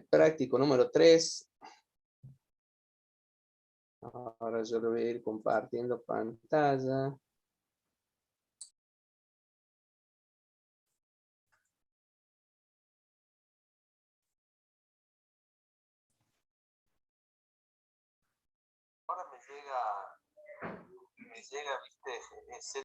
práctico número 3. Ahora yo lo voy a ir compartiendo pantalla. Ahora me llega, viste, ese.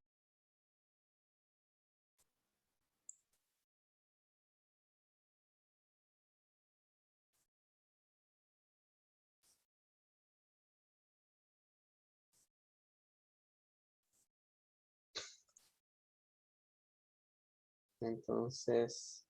Entonces,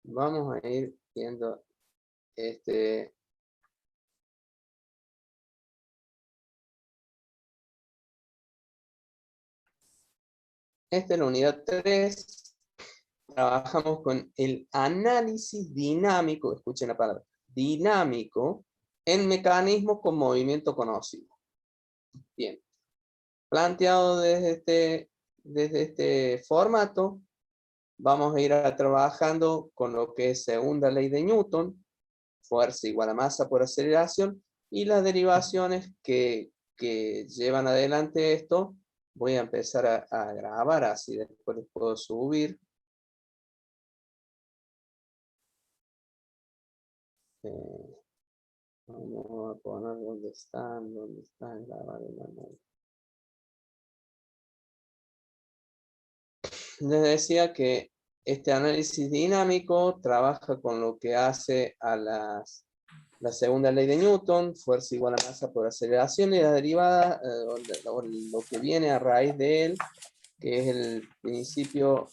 vamos a ir viendo este. Esta es la unidad 3. Trabajamos con el análisis dinámico, escuchen la palabra, dinámico, en mecanismos con movimiento conocido. Bien. Planteado desde este formato, vamos a ir trabajando con lo que es segunda ley de Newton, fuerza igual a masa por aceleración, y las derivaciones que llevan adelante esto. Voy a empezar a grabar, así después les puedo subir. Vamos a poner dónde están grabar el manual. Les decía que este análisis dinámico trabaja con lo que hace a la segunda ley de Newton, fuerza igual a masa por aceleración, y la derivada, lo que viene a raíz de él, que es el principio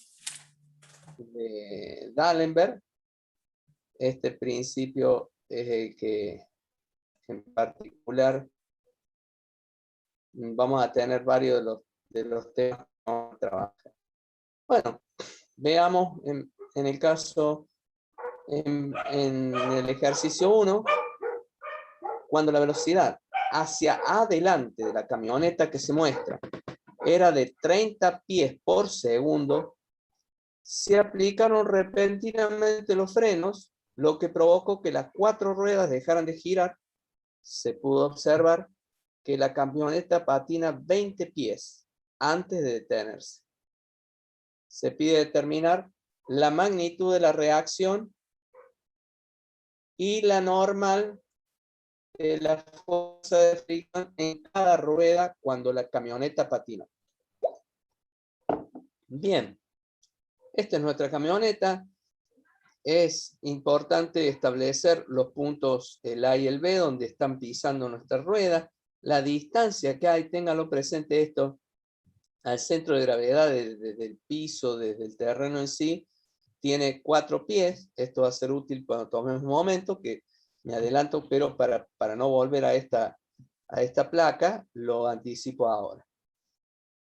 de D'Alembert. Este principio es el que en particular vamos a tener varios de los temas que vamos a trabajar. Bueno, veamos en el caso, en el ejercicio 1, cuando la velocidad hacia adelante de la camioneta que se muestra era de 30 pies por segundo, se aplicaron repentinamente los frenos, lo que provocó que las 4 ruedas dejaran de girar. Se pudo observar que la camioneta patina 20 pies antes de detenerse. Se pide determinar la magnitud de la reacción y la normal de la fuerza de fricción en cada rueda cuando la camioneta patina. Bien, esta es nuestra camioneta. Es importante establecer los puntos, el A y el B, donde están pisando nuestras ruedas. La distancia que hay, ténganlo presente esto, al centro de gravedad desde el piso, desde el terreno en sí, tiene 4 pies. Esto va a ser útil cuando tomemos un momento, que me adelanto, pero para no volver a esta placa, lo anticipo ahora.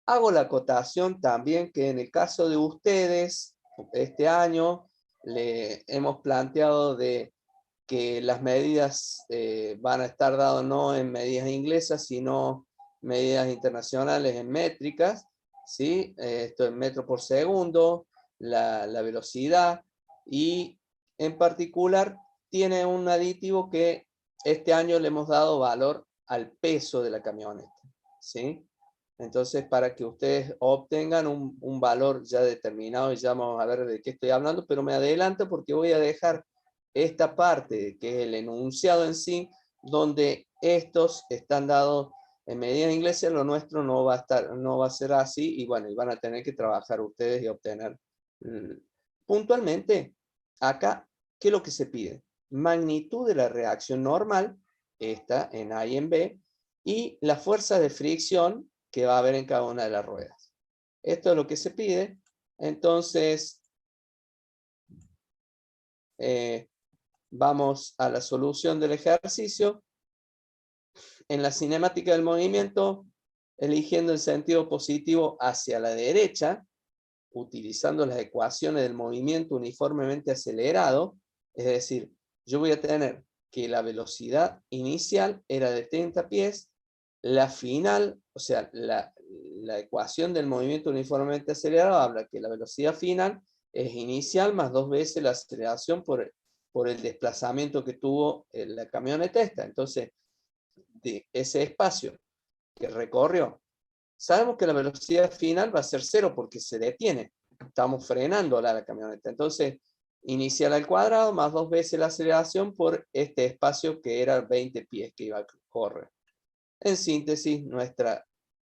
Hago la acotación también que en el caso de ustedes, este año, le hemos planteado de que las medidas van a estar dadas no en medidas inglesas, sino medidas internacionales en métricas, ¿sí? Esto en metros por segundo, la velocidad, y en particular tiene un aditivo que este año le hemos dado valor al peso de la camioneta, ¿sí? Entonces, para que ustedes obtengan un valor ya determinado, y ya vamos a ver de qué estoy hablando, pero me adelanto porque voy a dejar esta parte, que es el enunciado en sí, donde estos están dados en medidas inglesas. Lo nuestro no va a ser así, y bueno, y van a tener que trabajar ustedes y obtener puntualmente. Acá, ¿qué es lo que se pide? Magnitud de la reacción normal, esta en A y en B, y la fuerza de fricción que va a haber en cada una de las ruedas. Esto es lo que se pide. Entonces, vamos a la solución del ejercicio. En la cinemática del movimiento, eligiendo el sentido positivo hacia la derecha, utilizando las ecuaciones del movimiento uniformemente acelerado, es decir, yo voy a tener que la velocidad inicial era de 30 pies, la final, o sea, la ecuación del movimiento uniformemente acelerado habla que la velocidad final es inicial más 2 veces la aceleración por el desplazamiento que tuvo la camioneta esta. Entonces, de ese espacio que recorrió, sabemos que la velocidad final va a ser 0 porque se detiene. Estamos frenando la camioneta. Entonces, inicial al cuadrado más 2 veces la aceleración por este espacio que era 20 pies que iba a correr. En síntesis,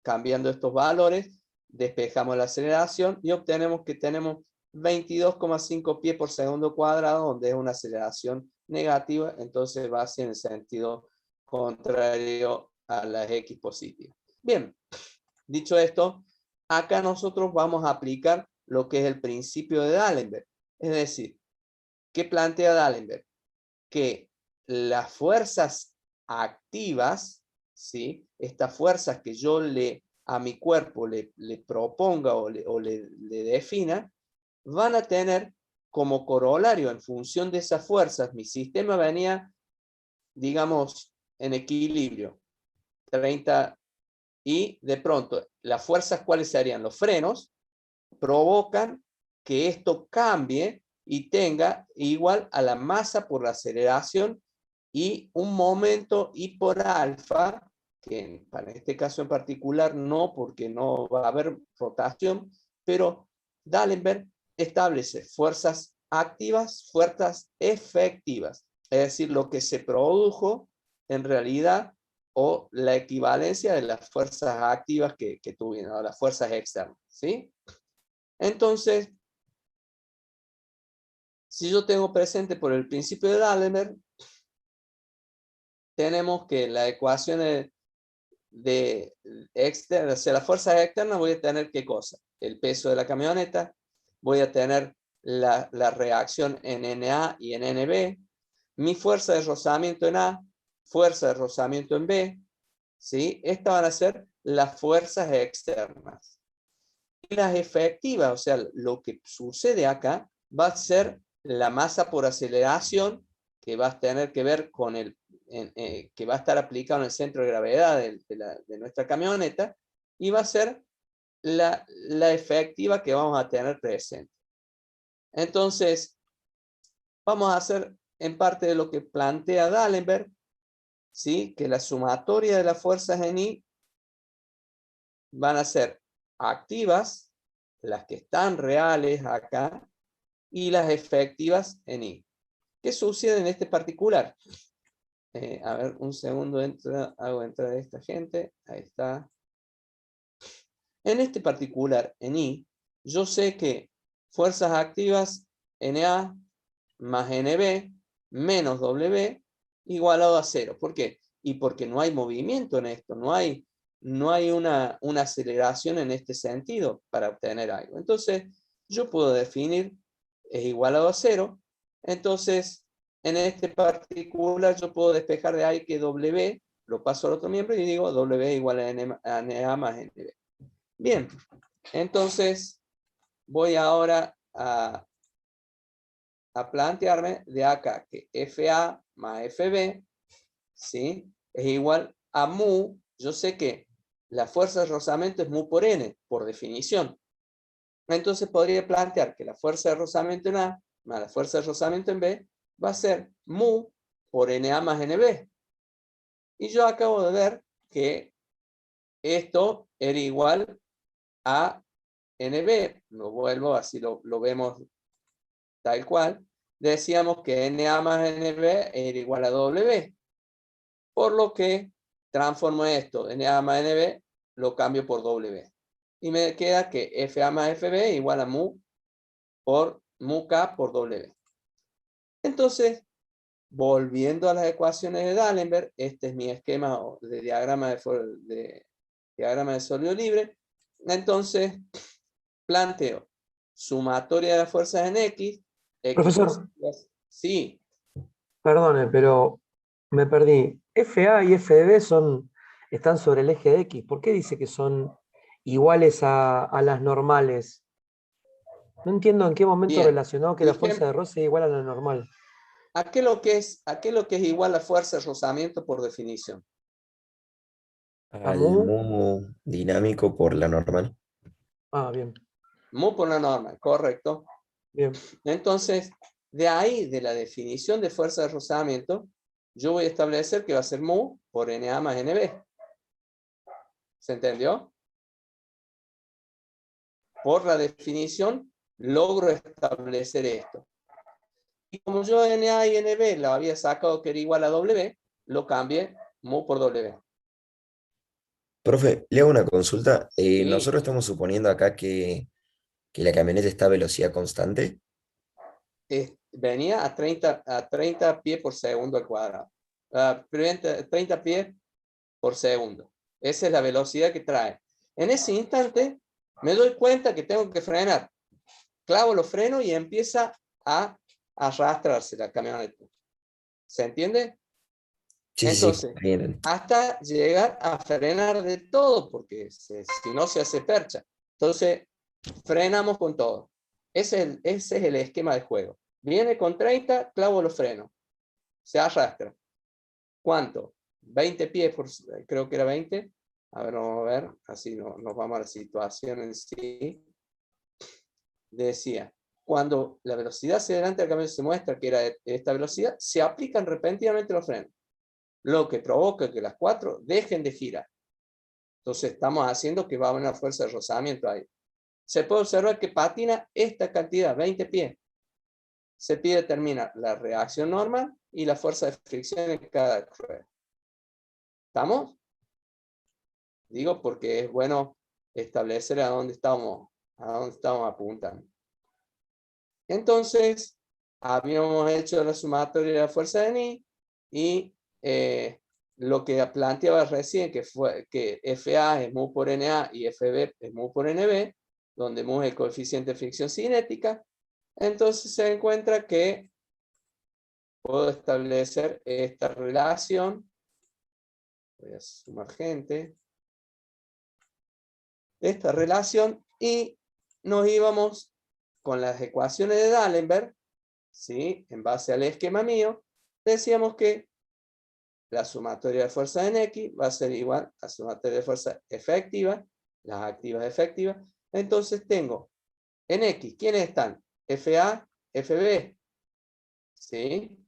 cambiando estos valores, despejamos la aceleración y obtenemos que tenemos 22,5 pies por segundo cuadrado, donde es una aceleración negativa, entonces va hacia el sentido contrario a las X positivas. Bien, dicho esto, acá nosotros vamos a aplicar lo que es el principio de D'Alembert. Es decir, ¿qué plantea D'Alembert? Que las fuerzas activas, ¿sí? Estas fuerzas que yo a mi cuerpo le proponga o le defina, van a tener como corolario, en función de esas fuerzas, mi sistema venía, digamos, en equilibrio, 30, y de pronto, las fuerzas, ¿cuáles serían? Los frenos provocan que esto cambie y tenga igual a la masa por la aceleración y un momento I por alfa, que para este caso en particular no, porque no va a haber rotación, pero D'Alembert establece fuerzas activas, fuerzas efectivas, es decir, lo que se produjo en realidad o la equivalencia de las fuerzas activas que tuvieron, o las fuerzas externas, ¿sí? Entonces, si yo tengo presente por el principio de D'Alembert, tenemos que la ecuación externa, o sea, las fuerzas externas, voy a tener ¿qué cosa? El peso de la camioneta, voy a tener la reacción en NA y en NB, mi fuerza de rozamiento en A, fuerza de rozamiento en B, ¿sí? Estas van a ser las fuerzas externas. Y las efectivas, o sea, lo que sucede acá, va a ser la masa por aceleración, que va a tener que ver con que va a estar aplicado en el centro de gravedad de nuestra camioneta, y va a ser la efectiva que vamos a tener presente. Entonces, vamos a hacer en parte de lo que plantea D'Alembert, ¿sí? Que la sumatoria de las fuerzas en I van a ser activas, las que están reales acá, y las efectivas en I. ¿Qué sucede en este particular? A ver, un segundo, hago entrar a esta gente. Ahí está. En este particular, en I, yo sé que fuerzas activas NA más NB menos W igualado a 0. ¿Por qué? Y porque no hay movimiento en esto, no hay una aceleración en este sentido para obtener algo. Entonces, yo puedo definir es igualado a 0. Entonces, en este particular, yo puedo despejar de ahí que W lo paso al otro miembro y digo W igual a NA más NB. Bien, entonces voy ahora a plantearme de acá que FA más FB, ¿sí? Es igual a mu. Yo sé que la fuerza de rozamiento es mu por n, por definición. Entonces podría plantear que la fuerza de rozamiento en A más la fuerza de rozamiento en B va a ser mu por NA más NB. Y yo acabo de ver que esto era igual a NB. Lo vuelvo, así lo vemos tal cual. Decíamos que NA más NB era igual a W. Por lo que transformo esto, NA más NB, lo cambio por W. Y me queda que FA más FB igual a mu por mu K por W. Entonces, volviendo a las ecuaciones de D'Alembert, este es mi esquema de diagrama de sólido libre. Entonces, planteo sumatoria de las fuerzas en X. Profesor, Sí. perdone, pero me perdí. FA y FB están sobre el eje de X. ¿Por qué dice que son iguales a las normales? No entiendo en qué momento Bien. relacionó que la fuerza Fijemos, de roce es igual a la normal. ¿A qué es lo que es igual a fuerza de rozamiento por definición? A Al mu dinámico por la normal. Bien, Mu por la norma, correcto. bien. Entonces, de ahí, de la definición de fuerza de rozamiento, yo voy a establecer que va a ser mu por Na más Nb. ¿Se entendió? Por la definición, logro establecer esto. Y como yo Na y Nb lo había sacado que era igual a W, lo cambié mu por W. Profe, le hago una consulta. Sí, Nosotros estamos suponiendo acá que la camioneta está a velocidad constante. venía a 30 pies por segundo al cuadrado. 30 pies por segundo. Esa es la velocidad que trae. En ese instante me doy cuenta que tengo que frenar. Clavo los frenos y empieza a arrastrarse la camioneta. ¿Se entiende? Sí, sí, sí. Entonces, Bien. hasta llegar a frenar de todo, porque si no se hace percha. Entonces, frenamos con todo. Ese es el esquema de juego. Viene con 30, clavo los frenos. Se arrastra. ¿Cuánto? 20 pies, creo que era 20. A ver, vamos a ver. Así nos vamos a la situación en sí. Decía, cuando la velocidad hacia adelante del camión se muestra que era esta velocidad, se aplican repentinamente los frenos, lo que provoca que las cuatro dejen de girar. Entonces estamos haciendo que va a haber una fuerza de rozamiento ahí. Se puede observar que patina esta cantidad, 20 pies. Se pide determinar la reacción normal y la fuerza de fricción en cada rueda. ¿Estamos? Digo porque es bueno establecer a dónde estamos apuntando. Entonces, habíamos hecho la sumatoria de la fuerza de Ni y lo que planteaba recién, que fue que FA es mu por Na y FB es mu por Nb, donde mu es el coeficiente de fricción cinética. Entonces se encuentra que puedo establecer esta relación. Voy a sumar gente. Esta relación y nos íbamos con las ecuaciones de D'Alembert, ¿sí? En base al esquema mío, decíamos que la sumatoria de fuerza en X va a ser igual a la sumatoria de fuerza efectiva, las activas efectivas. Entonces tengo en X, ¿quiénes están? FA, FB, ¿sí?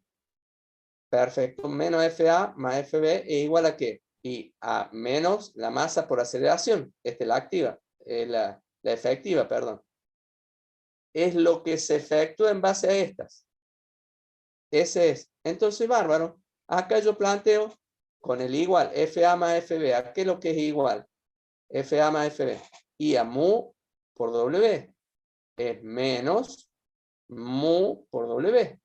Perfecto, menos FA más FB es igual a ¿qué? Y a menos la masa por aceleración, esta es la activa, la efectiva, perdón. Es lo que se efectúa en base a estas. Ese es. Entonces, bárbaro. Acá yo planteo con el igual, FA más FB. ¿A qué es lo que es igual? FA más FB. Y a mu por W. Es menos mu por W.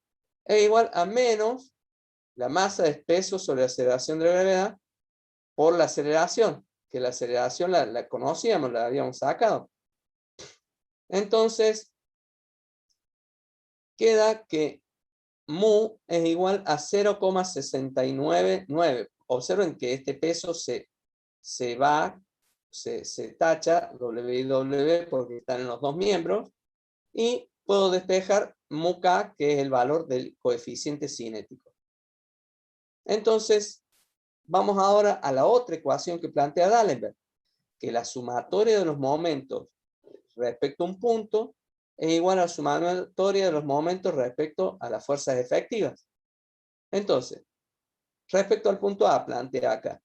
Es igual a menos la masa de peso sobre la aceleración de la gravedad por la aceleración. Que la aceleración la conocíamos, la habíamos sacado. Entonces, queda que mu es igual a 0,699. Observen que este peso se tacha, W y W, porque están en los dos miembros, y puedo despejar mu K, que es el valor del coeficiente cinético. Entonces, vamos ahora a la otra ecuación que plantea D'Alembert, que la sumatoria de los momentos respecto a un punto es igual a la sumatoria de los momentos respecto a las fuerzas efectivas. Entonces, respecto al punto A, plantea acá.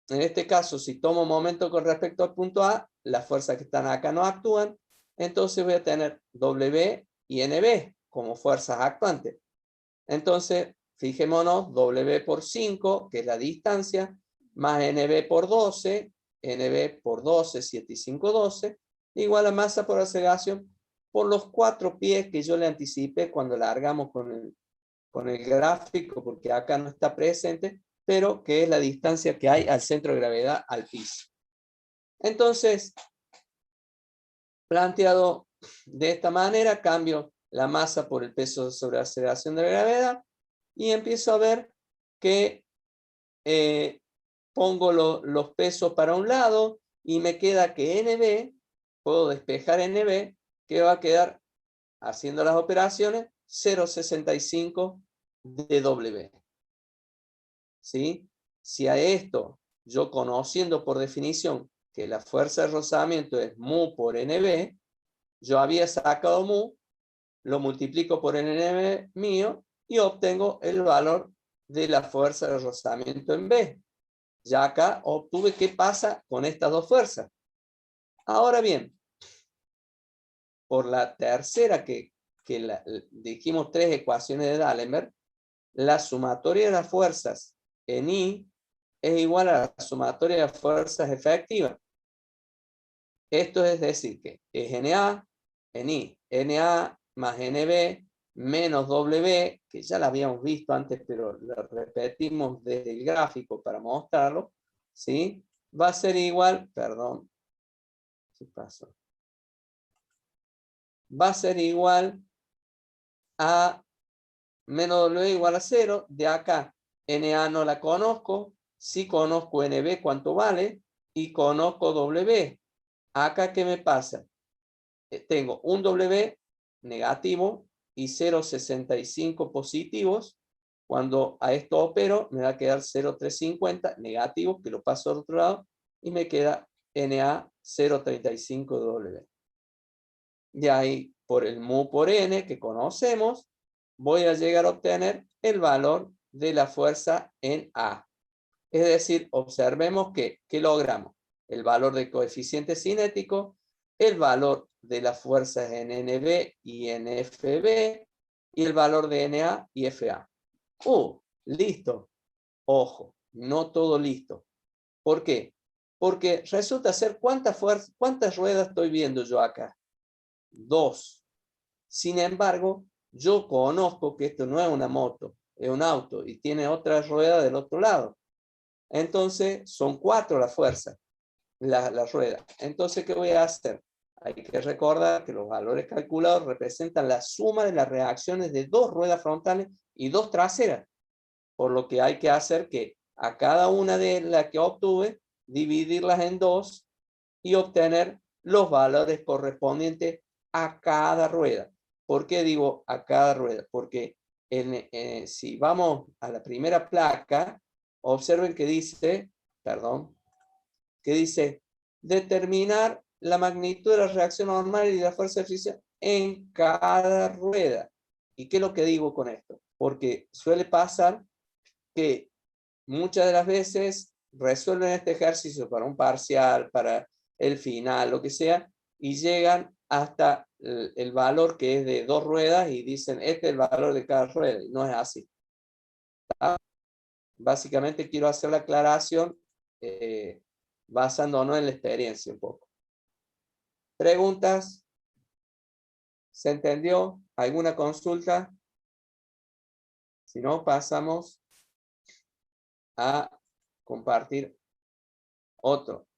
En este caso, si tomo momento con respecto al punto A, las fuerzas que están acá no actúan, entonces voy a tener W y NB como fuerzas actuantes. Entonces, fijémonos, W por 5, que es la distancia, más NB por 12, NB por 12, 7 y 5, 12, igual a masa por aceleración por los 4 pies que yo le anticipé cuando largamos con el gráfico, porque acá no está presente, pero que es la distancia que hay al centro de gravedad al piso. Entonces, planteado de esta manera, cambio la masa por el peso sobre la aceleración de la gravedad y empiezo a ver que pongo los pesos para un lado y me queda que NB, puedo despejar NB, que va a quedar, haciendo las operaciones, 0,65 dW. ¿Sí? Si a esto, yo conociendo por definición que la fuerza de rozamiento es mu por NB, yo había sacado mu, lo multiplico por NB mío y obtengo el valor de la fuerza de rozamiento en B. Ya acá obtuve qué pasa con estas dos fuerzas. Ahora bien, por la tercera dijimos tres ecuaciones de D'Alembert, la sumatoria de las fuerzas en I es igual a la sumatoria de las fuerzas efectivas. Esto es decir que es NA en I, NA más NB menos W, que ya la habíamos visto antes, pero lo repetimos desde el gráfico para mostrarlo, ¿sí? Va a ser igual, perdón, ¿qué pasó? Va a ser igual a menos W igual a 0. De acá, NA no la conozco, sí conozco NB cuánto vale, y conozco W. Acá, ¿qué me pasa? Tengo un W negativo y 0,65 positivos. Cuando a esto opero, me va a quedar 0,350 negativo, que lo paso al otro lado, y me queda NA 0,35 W. De ahí, por el mu por n, que conocemos, voy a llegar a obtener el valor de la fuerza en A. Es decir, observemos que logramos el valor del coeficiente cinético, el valor de las fuerzas en NB y en FB, y el valor de NA y FA. Listo. Ojo, no todo listo. ¿Por qué? Porque resulta ser cuántas ruedas estoy viendo yo acá. 2. Sin embargo, yo conozco que esto no es una moto, es un auto y tiene otra rueda del otro lado. Entonces, son 4 las fuerzas, la rueda. Entonces, ¿qué voy a hacer? Hay que recordar que los valores calculados representan la suma de las reacciones de 2 ruedas frontales y 2 traseras. Por lo que hay que hacer que a cada una de las que obtuve, dividirlas en 2 y obtener los valores correspondientes a cada rueda. ¿Por qué digo a cada rueda? Porque si vamos a la primera placa, observen que dice, determinar la magnitud de la reacción normal y la fuerza de fricción en cada rueda. ¿Y qué es lo que digo con esto? Porque suele pasar que muchas de las veces resuelven este ejercicio para un parcial, para el final, lo que sea, y llegan hasta el valor que es de 2 ruedas y dicen, este es el valor de cada rueda, y no es así. ¿Tá? Básicamente quiero hacer la aclaración basándonos en la experiencia un poco. ¿Preguntas? ¿Se entendió? ¿Alguna consulta? Si no, pasamos a compartir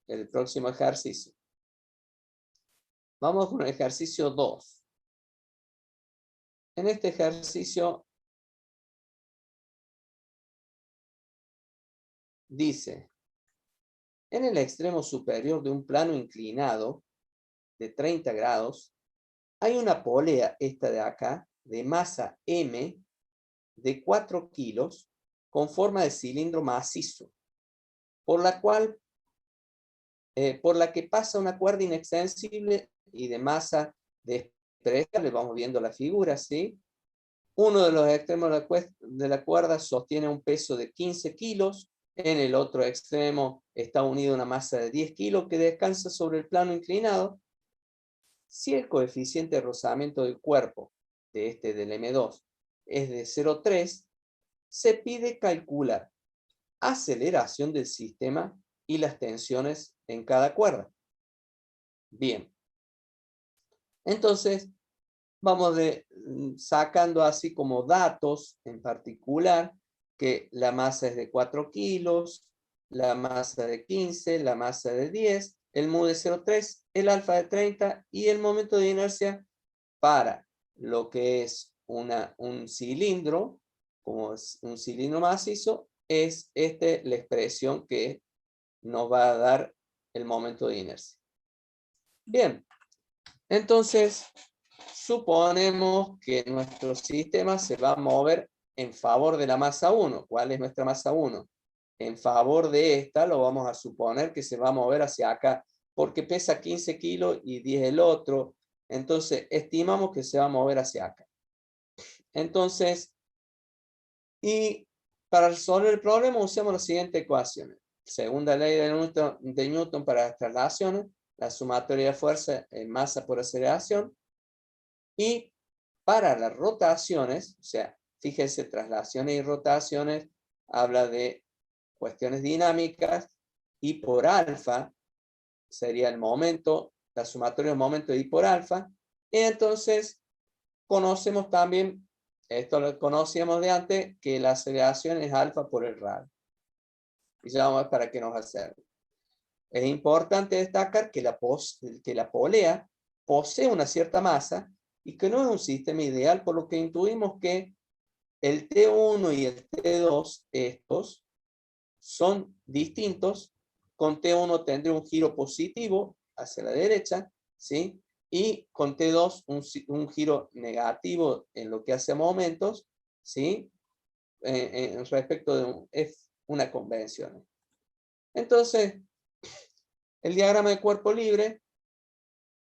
el próximo ejercicio. Vamos con el ejercicio 2. En este ejercicio dice, en el extremo superior de un plano inclinado de 30 grados, hay una polea, esta de acá, de masa M de 4 kilos con forma de cilindro macizo, por la que pasa una cuerda inextensible y de masa despreciable. Vamos viendo la figura, ¿sí? Uno de los extremos de la cuerda sostiene un peso de 15 kilos, en el otro extremo está unida una masa de 10 kilos que descansa sobre el plano inclinado. Si el coeficiente de rozamiento del cuerpo del M2 es de 0,3, se pide calcular aceleración del sistema y las tensiones en cada cuerda. Bien. Entonces, vamos sacando así como datos en particular, que la masa es de 4 kilos, la masa de 15, la masa de 10, el mu de 0,3, el alfa de 30 y el momento de inercia para lo que es un cilindro, como es un cilindro macizo, es la expresión que nos va a dar el momento de inercia. Bien, entonces suponemos que nuestro sistema se va a mover en favor de la masa 1. ¿Cuál es nuestra masa 1? En favor de esta, lo vamos a suponer que se va a mover hacia acá, porque pesa 15 kilos y 10 el otro. Entonces, estimamos que se va a mover hacia acá. Entonces, y para resolver el problema usamos las siguientes ecuaciones. Segunda ley de Newton para las traslaciones, la sumatoria de fuerza en masa por aceleración. Y para las rotaciones, o sea, fíjense, traslaciones y rotaciones, habla de cuestiones dinámicas, y por alfa sería el momento, la sumatoria del momento de I por alfa. Y entonces conocemos también, esto lo conocíamos de antes, que la aceleración es alfa por el radio. Y ya vamos a ver para qué nos hace. Es importante destacar que la polea posee una cierta masa y que no es un sistema ideal, por lo que intuimos que el T1 y el T2, estos, son distintos. Con T1 tendré un giro positivo hacia la derecha, ¿sí? Y con T2 un giro negativo en lo que hace a momentos, ¿sí? Respecto de una convención. Entonces, el diagrama de cuerpo libre,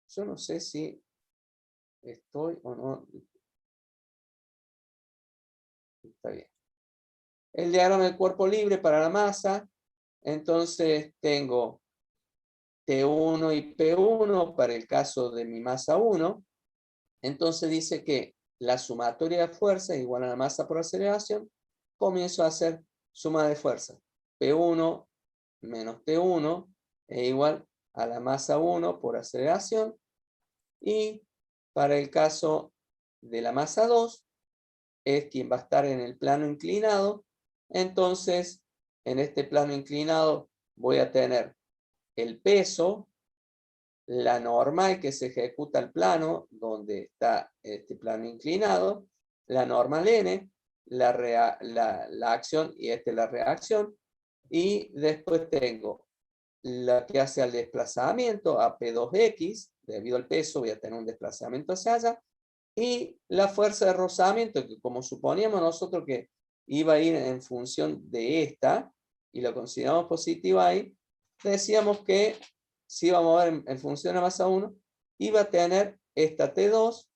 yo no sé si estoy o no. Está bien. El diagrama de cuerpo libre para la masa, entonces tengo T1 y P1 para el caso de mi masa 1. Entonces dice que la sumatoria de fuerza es igual a la masa por aceleración. Comienzo a hacer suma de fuerza. P1 menos T1 es igual a la masa 1 por aceleración. Y para el caso de la masa 2, es quien va a estar en el plano inclinado. Entonces, en este plano inclinado voy a tener el peso, la normal que se ejecuta al plano donde está este plano inclinado, la normal n, la acción, y esta es la reacción. Y después tengo la que hace al desplazamiento, a P2X, debido al peso voy a tener un desplazamiento hacia allá, y la fuerza de rozamiento, que como suponíamos nosotros que iba a ir en función de esta, y lo consideramos positiva ahí, decíamos que si iba a mover en función de la masa 1, iba a tener esta T2,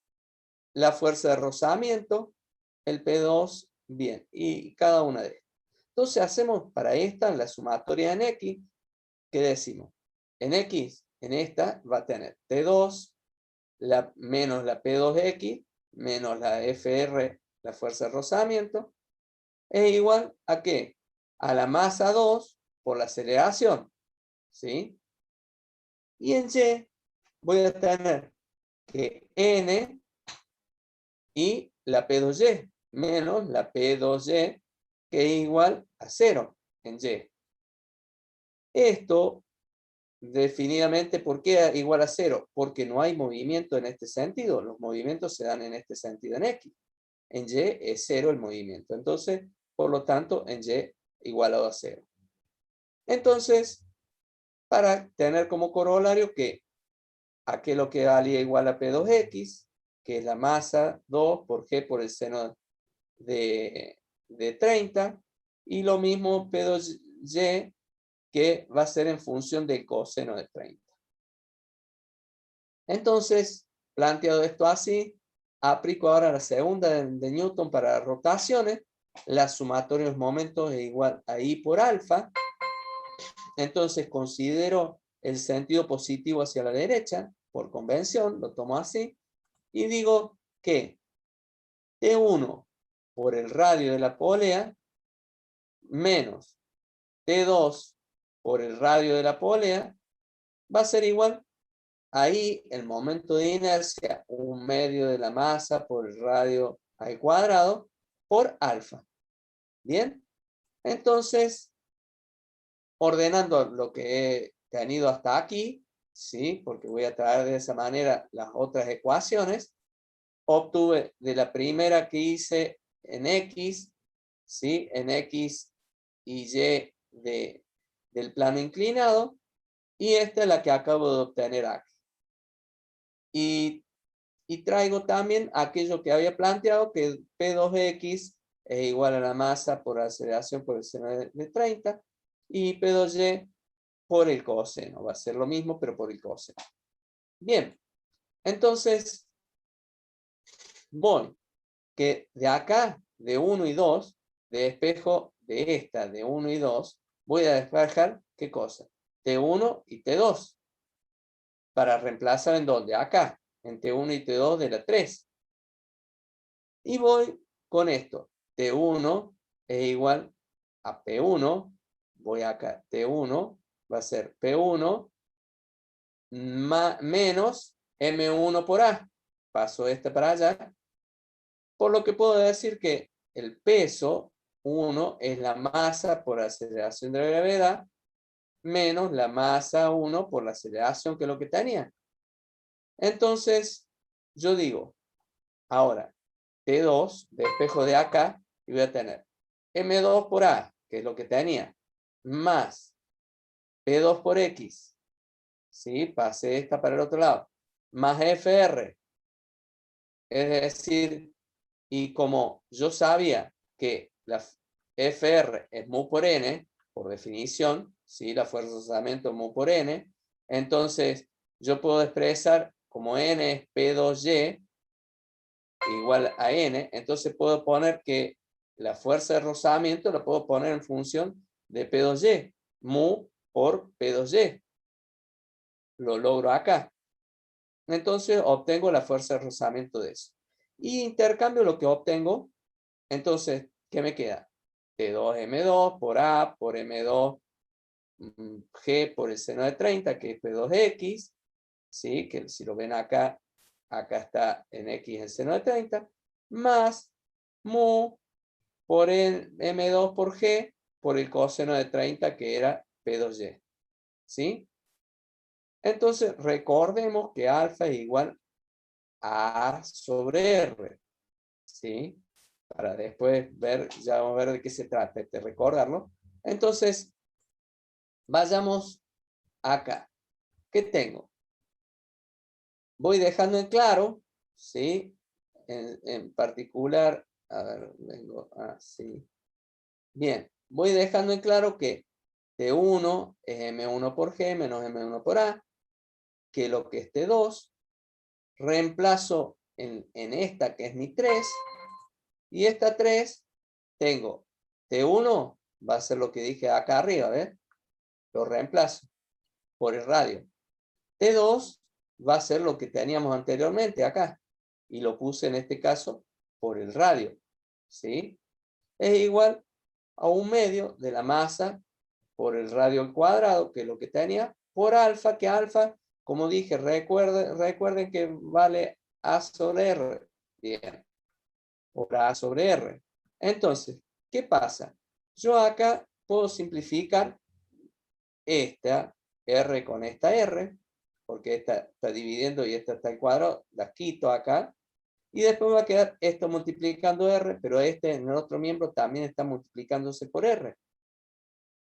la fuerza de rozamiento, el P2, bien, y cada una de estas. Entonces hacemos para esta la sumatoria en X. ¿Qué decimos? En X, en esta, va a tener T2 menos la P2X menos la FR, la fuerza de rozamiento, es igual a ¿qué? A la masa 2 por la aceleración, ¿sí? Y en Y voy a tener que N y la P2Y menos la P2Y, que es igual a 0 en Y. Esto, definitivamente, ¿por qué igual a 0? Porque no hay movimiento en este sentido. Los movimientos se dan en este sentido en X. En Y es 0 el movimiento. Entonces, por lo tanto, en Y igualado a 0. Entonces, para tener como corolario que aquello que valía igual a P2X, que es la masa 2 por G por el seno de 30, y lo mismo P2Y, que va a ser en función del coseno de 30. Entonces, planteado esto así, aplico ahora la segunda de Newton para rotaciones. La sumatoria de los momentos es igual a I por alfa. Entonces considero el sentido positivo hacia la derecha, por convención, lo tomo así, y digo que T1 por el radio de la polea menos T2 por el radio de la polea va a ser igual. Ahí el momento de inercia, 1/2 de la masa por el radio al cuadrado por alfa. Bien, entonces, ordenando lo que he tenido hasta aquí, ¿sí? Porque voy a traer de esa manera las otras ecuaciones, obtuve de la primera que hice en X, ¿sí? En X y Y del plano inclinado, y esta es la que acabo de obtener aquí. Y traigo también aquello que había planteado, que P2X es igual a la masa por aceleración por el seno de 30, y P2Y por el coseno. Va a ser lo mismo, pero por el coseno. Bien, entonces voy que de acá, de 1 y 2, de despejo de esta, de 1 y 2, voy a despejar, ¿qué cosa? T1 y T2. Para reemplazar en dónde? Acá, en T1 y T2 de la 3. Y voy con esto. T1 es igual a P1. Voy acá. T1 va a ser P1 menos M1 por A. Paso este para allá. Por lo que puedo decir que el peso 1 es la masa por aceleración de la gravedad menos la masa 1 por la aceleración, que es lo que tenía. Entonces, yo digo, ahora, T2, despejo de acá, y voy a tener M2 por A, que es lo que tenía, más P2 por X, ¿sí? Pasé esta para el otro lado, más FR. Es decir, y como yo sabía que la FR es mu por N, por definición, ¿sí? La fuerza de rozamiento mu por N, entonces yo puedo expresar como N es P2Y igual a N, entonces puedo poner que la fuerza de rozamiento la puedo poner en función de P2Y, mu por P2Y. Lo logro acá. Entonces obtengo la fuerza de rozamiento de eso. Y intercambio lo que obtengo. Entonces, ¿qué me queda? T2M2 por A por M2 G por el seno de 30, que es P2X. ¿Sí? Que si lo ven acá, acá está en X el seno de 30. Más mu por el M2 por G por el coseno de 30, que era P2Y. ¿Sí? Entonces, recordemos que alfa es igual a sobre R. ¿Sí? Para después ver, ya vamos a ver de qué se trata, de recordarlo. Entonces, vayamos acá. ¿Qué tengo? Voy dejando en claro, ¿sí? En particular, a ver, vengo así. Bien, voy dejando en claro que T1 es M1 por G menos M1 por A, que lo que es T2, reemplazo en esta que es mi 3, y esta 3 tengo T1, va a ser lo que dije acá arriba, ¿ves? Lo reemplazo por el radio. T2 va a ser lo que teníamos anteriormente acá, y lo puse en este caso por el radio, ¿sí? Es igual a 1/2 de la masa por el radio al cuadrado, que es lo que tenía, por alfa, que alfa, como dije, recuerden que vale A sobre R. Bien, por A sobre R. Entonces, ¿qué pasa? Yo acá puedo simplificar esta R con esta R, porque esta está dividiendo y esta está al cuadrado, las quito acá, y después me va a quedar esto multiplicando R, pero este en el otro miembro también está multiplicándose por R.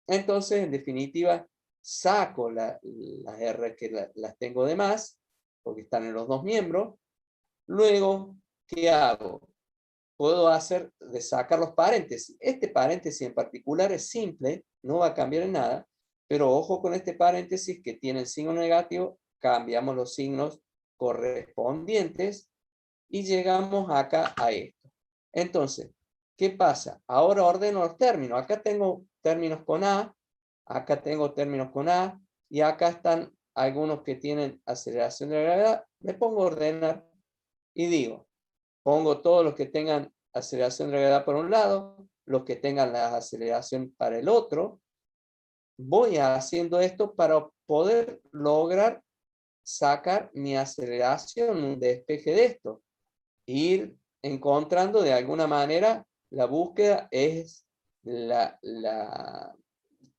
Entonces, en definitiva, saco las R que las tengo de más, porque están en los dos miembros. Luego, ¿qué hago? Puedo hacer de sacar los paréntesis. Este paréntesis en particular es simple, no va a cambiar en nada, pero ojo con este paréntesis que tiene el signo negativo, cambiamos los signos correspondientes y llegamos acá a esto. Entonces, ¿qué pasa? Ahora ordeno los términos. Acá tengo términos con A, acá tengo términos con A, y acá están algunos que tienen aceleración de la gravedad. Me pongo a ordenar y digo, pongo todos los que tengan aceleración de la gravedad por un lado, los que tengan la aceleración para el otro. Voy haciendo esto para poder lograr sacar mi aceleración, un despeje de esto. Ir encontrando de alguna manera, la búsqueda es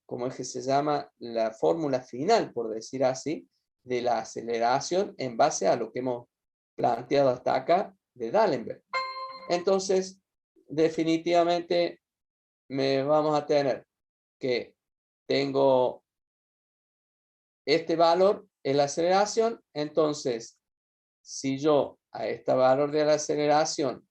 ¿cómo es que se llama? La fórmula final, por decir así, de la aceleración en base a lo que hemos planteado hasta acá de D'Alembert. Entonces, definitivamente vamos a tener que tengo este valor en la aceleración. Entonces, si yo a este valor de la aceleración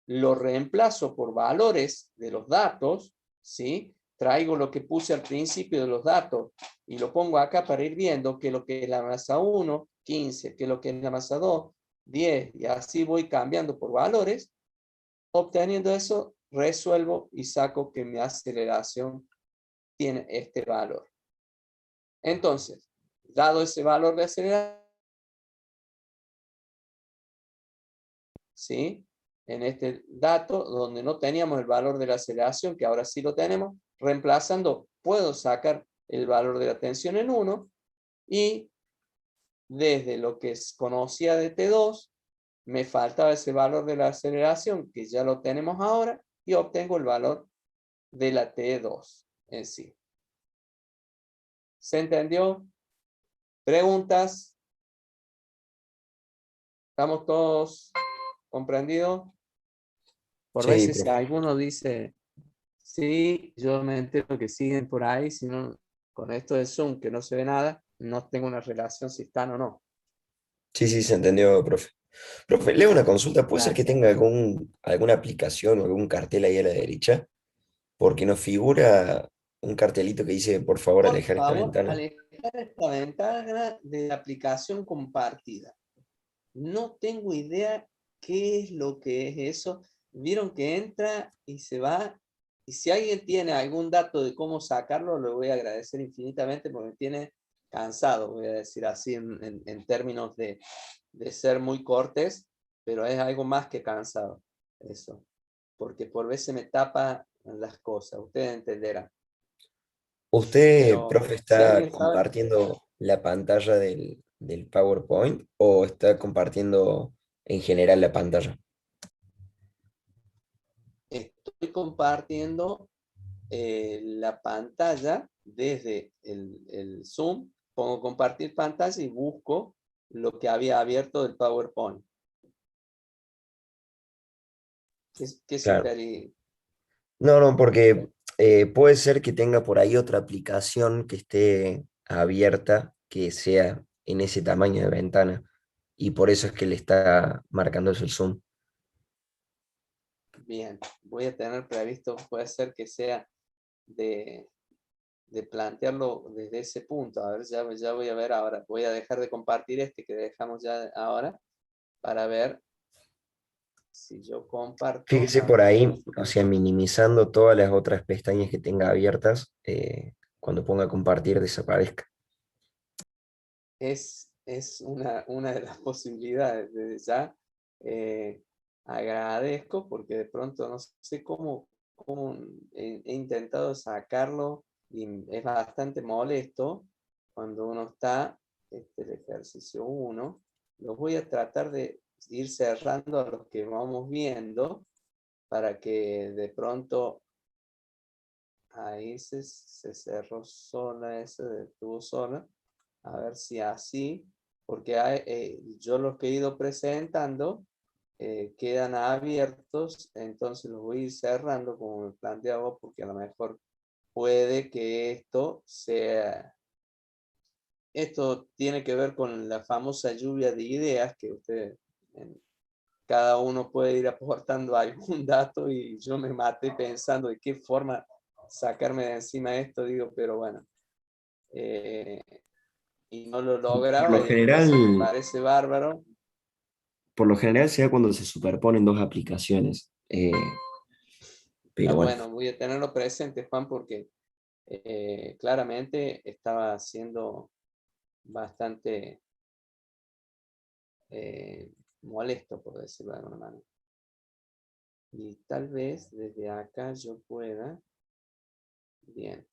lo reemplazo por valores de los datos, ¿sí? Traigo lo que puse al principio de los datos y lo pongo acá para ir viendo que lo que es la masa 1, 15, que lo que es la masa 2, 10, y así voy cambiando por valores. Obteniendo eso, resuelvo y saco que mi aceleración tiene este valor. Entonces, dado ese valor de aceleración, ¿sí? En este dato, donde no teníamos el valor de la aceleración, que ahora sí lo tenemos, reemplazando, puedo sacar el valor de la tensión en 1 y desde lo que conocía de T2, me faltaba ese valor de la aceleración, que ya lo tenemos ahora, y obtengo el valor de la T2 en sí. ¿Se entendió? ¿Preguntas? ¿Estamos todos comprendidos? Por Sí, veces si profe. alguno dice, sí, yo me entero que siguen por ahí, si no, con esto de Zoom, que no se ve nada, no tengo una relación si están o no. Sí, sí, se entendió, profe. Profe, leo una consulta. ¿Puede ser que Gracias. tenga alguna aplicación o algún cartel ahí a la derecha? Porque nos figura un cartelito que dice, por favor, Por alejar esta favor, ventana. alejar esta ventana de la aplicación compartida. No tengo idea qué es lo que es eso. Vieron que entra y se va. Y si alguien tiene algún dato de cómo sacarlo, lo voy a agradecer infinitamente porque me tiene cansado, voy a decir así en términos de ser muy cortés, pero es algo más que cansado eso. Porque por veces me tapa las cosas, ustedes entenderán. ¿Usted, Pero profe, si está alguien sabe, compartiendo la pantalla del PowerPoint o está compartiendo en general la pantalla? estoy compartiendo la pantalla desde el Zoom, pongo compartir pantalla y busco lo que había abierto del PowerPoint. ¿Qué Claro. sugerí? No, no, porque puede ser que tenga por ahí otra aplicación que esté abierta, que sea en ese tamaño de ventana, y por eso es que le está marcando eso el zoom. Bien, voy a tener previsto, puede ser que sea de, de plantearlo desde ese punto. A ver, ya voy a ver ahora. Voy a dejar de compartir este que dejamos ya ahora para ver si yo comparto. Fíjese A por ver, ahí, o sea, minimizando todas las otras pestañas que tenga abiertas, cuando ponga compartir desaparezca. es una de las posibilidades. Desde ya agradezco porque de pronto no sé cómo he intentado sacarlo y es bastante molesto cuando uno está, el ejercicio 1. Los voy a tratar de ir cerrando a los que vamos viendo para que de pronto ahí se cerró sola, ese detuvo sola. A ver si así, porque yo los que he ido presentando quedan abiertos, entonces los voy a ir cerrando como me planteaba, porque a lo mejor puede que esto tiene que ver con la famosa lluvia de ideas que ustedes, cada uno puede ir aportando algún dato y yo me maté pensando de qué forma sacarme de encima esto, digo, pero bueno. eh, y no lo Por lograba lo y después general, si me parece bárbaro. por lo general se da cuando se superponen dos aplicaciones. Pero bueno, Bueno, voy a tenerlo presente, Juan, porque claramente estaba siendo bastante molesto, por decirlo de alguna manera. Y tal vez desde acá yo pueda. Bien.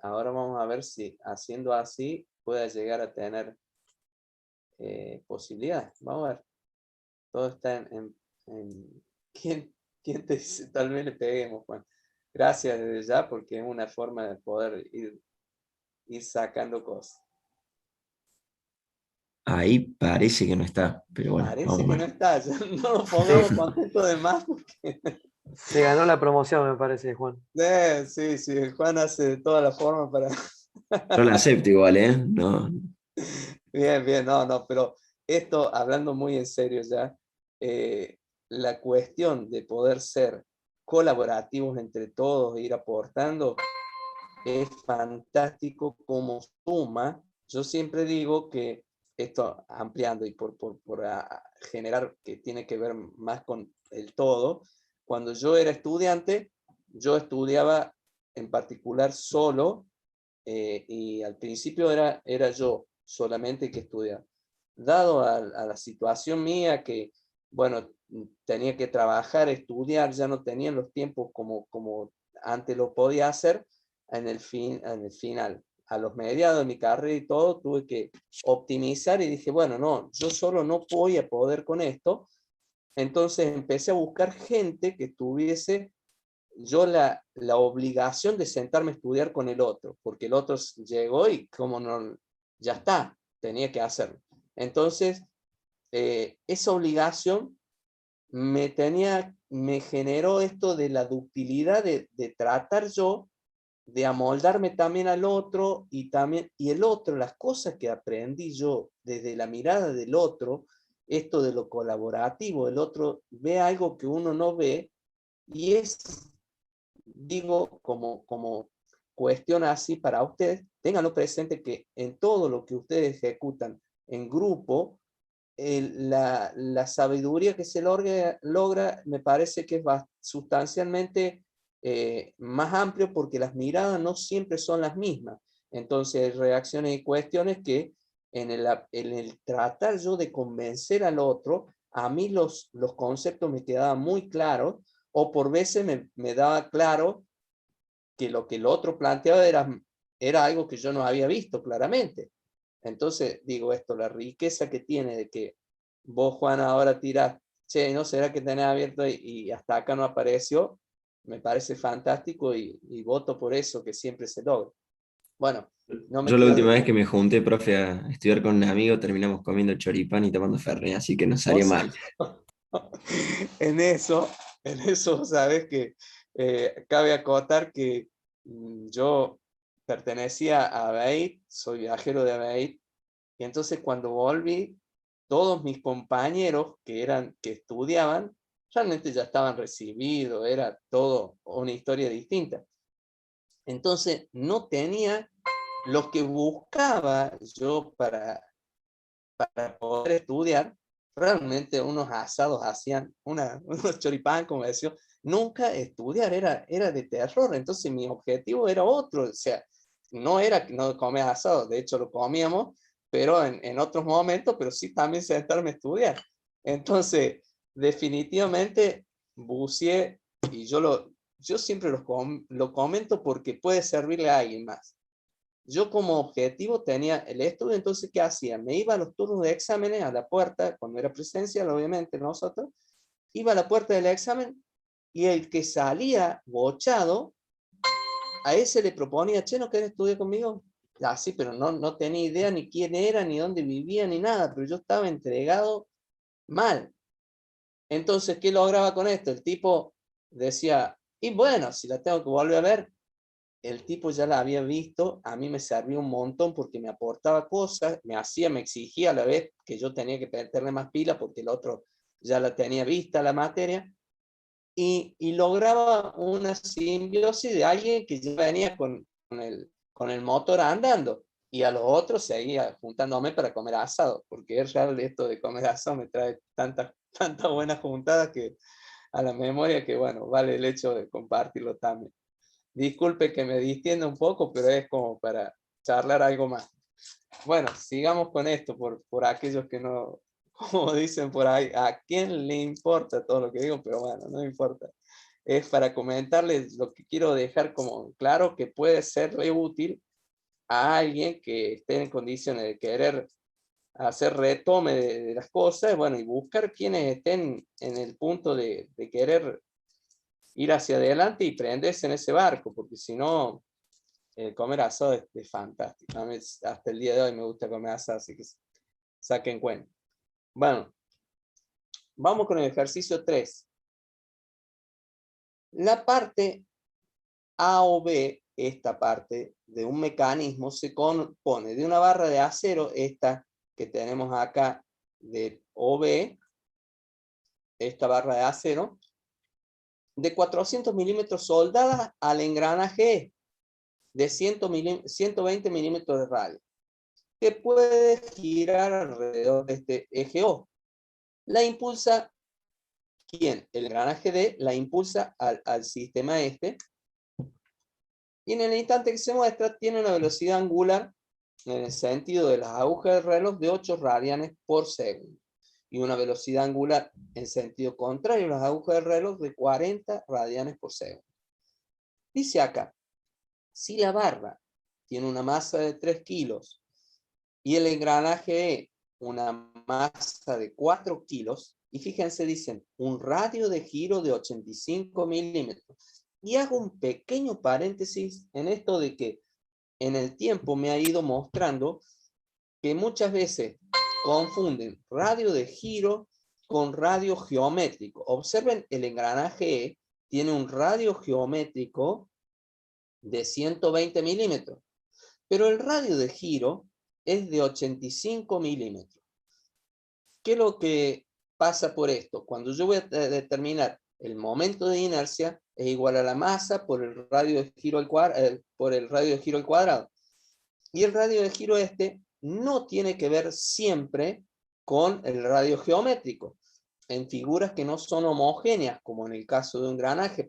Ahora vamos a ver si haciendo así pueda llegar a tener posibilidades. Vamos a ver. Todo está en- ¿Quién te dice? Tal vez le peguemos, Juan. Gracias desde ya porque es una forma de poder ir sacando cosas. ahí parece que no está, pero bueno, Parece vamos a que no ver. está. Ya no nos pongamos Sí, contentos de más porque se ganó la promoción, me parece, Juan. sí, sí, Juan hace de toda la forma para. Yo la acepto igual, ¿eh? No, Bien, bien, no, no, pero esto hablando muy en serio ya. la cuestión de poder ser colaborativos entre todos e ir aportando es fantástico como suma. Yo siempre digo que esto ampliando y por generar que tiene que ver más con el todo, cuando yo era estudiante, yo estudiaba en particular solo, y al principio era yo solamente que estudiaba. Dado a la situación mía que, bueno, tenía que trabajar, estudiar, ya no tenía los tiempos como antes lo podía hacer, en el final, a los mediados de mi carrera y todo, tuve que optimizar y dije, bueno, no, yo solo no voy a poder con esto. Entonces empecé a buscar gente que tuviese yo la obligación de sentarme a estudiar con el otro, porque el otro llegó y como no, ya está, tenía que hacerlo. Entonces, esa obligación me generó esto de la ductilidad de tratar yo de amoldarme también al otro y el otro, las cosas que aprendí yo desde la mirada del otro, esto de lo colaborativo, el otro ve algo que uno no ve y es, digo, como cuestión así para ustedes, ténganlo presente que en todo lo que ustedes ejecutan en grupo, la sabiduría que se logra me parece que es sustancialmente más amplio porque las miradas no siempre son las mismas. Entonces, reacciones y cuestiones que en el tratar yo de convencer al otro, a mí los conceptos me quedaban muy claros, o por veces me daba claro que lo que el otro planteaba era algo que yo no había visto claramente. Entonces, digo esto, la riqueza que tiene de que vos, Juan, ahora tirás, che, ¿no será que tenés abierto y hasta acá no apareció? Me parece fantástico y voto por eso, que siempre se logra. Bueno, no me Yo la quiero última vez que me junté, profe, a estudiar con un amigo, terminamos comiendo choripán y tomando fernet, así que no o salió sea, mal. en eso, sabes que cabe acotar que yo pertenecía a ABEIT, soy viajero de ABEIT, y entonces cuando volví, todos mis compañeros que estudiaban, realmente ya estaban recibidos, era todo una historia distinta. Entonces no tenía lo que buscaba yo para poder estudiar, realmente unos asados hacían, unos choripán, como decía, nunca estudiar, era de terror, entonces mi objetivo era otro, o sea, no era que no comer asado, de hecho lo comíamos, pero en otros momentos, pero sí también sentarme a estudiar. Entonces, definitivamente buceé, y yo siempre lo comento porque puede servirle a alguien más. Yo como objetivo tenía el estudio, entonces, ¿qué hacía? Me iba a los turnos de exámenes a la puerta, cuando era presencial, obviamente, nosotros, iba a la puerta del examen y el que salía bochado, a ese le proponía, che, ¿no querés estudiar conmigo? Ah, sí, pero no tenía idea ni quién era, ni dónde vivía, ni nada, pero yo estaba entregado mal. Entonces, ¿qué lograba con esto? El tipo decía, y bueno, si la tengo que volver a ver, el tipo ya la había visto, a mí me servía un montón porque me aportaba cosas, me exigía a la vez que yo tenía que meterle más pila porque el otro ya la tenía vista la materia, y lograba una simbiosis de alguien que ya venía con el motor andando, y a los otros seguía juntándome para comer asado, porque es real esto de comer asado, me trae tantas buenas juntadas que a la memoria que, bueno, vale el hecho de compartirlo también. Disculpe que me distienda un poco, pero es como para charlar algo más. Bueno, sigamos con esto por aquellos que no, como dicen por ahí, ¿a quién le importa todo lo que digo? Pero bueno, no importa. Es para comentarles lo que quiero dejar como claro que puede serle útil a alguien que esté en condiciones de querer hacer retome de las cosas, bueno, y buscar quienes estén en el punto de querer ir hacia adelante y prenderse en ese barco, porque si no, comer asado es fantástico. A mí hasta el día de hoy me gusta comer asado, así que saquen cuenta. Bueno, vamos con el ejercicio 3. La parte A o B, esta parte de un mecanismo, se compone de una barra de acero, esta que tenemos acá de OB, esta barra de acero, de 400 milímetros soldada al engranaje E, de 120 milímetros de radio, que puede girar alrededor de este eje O. La impulsa, ¿quién? El engranaje D la impulsa al sistema este, y en el instante que se muestra tiene una velocidad angular en el sentido de las agujas del reloj de 8 radianes por segundo, y una velocidad angular en sentido contrario a las agujas del reloj de 40 radianes por segundo. Dice acá, si la barra tiene una masa de 3 kilos y el engranaje E una masa de 4 kilos, y fíjense, dicen, un radio de giro de 85 milímetros. Y hago un pequeño paréntesis en esto de que en el tiempo me ha ido mostrando que muchas veces confunden radio de giro con radio geométrico. Observen, el engranaje E tiene un radio geométrico de 120 milímetros, pero el radio de giro es de 85 milímetros. ¿Qué es lo que pasa por esto? Cuando yo voy a determinar el momento de inercia, es igual a la masa por el radio de giro al cuadrado. Y el radio de giro este no tiene que ver siempre con el radio geométrico, en figuras que no son homogéneas, como en el caso de un engranaje,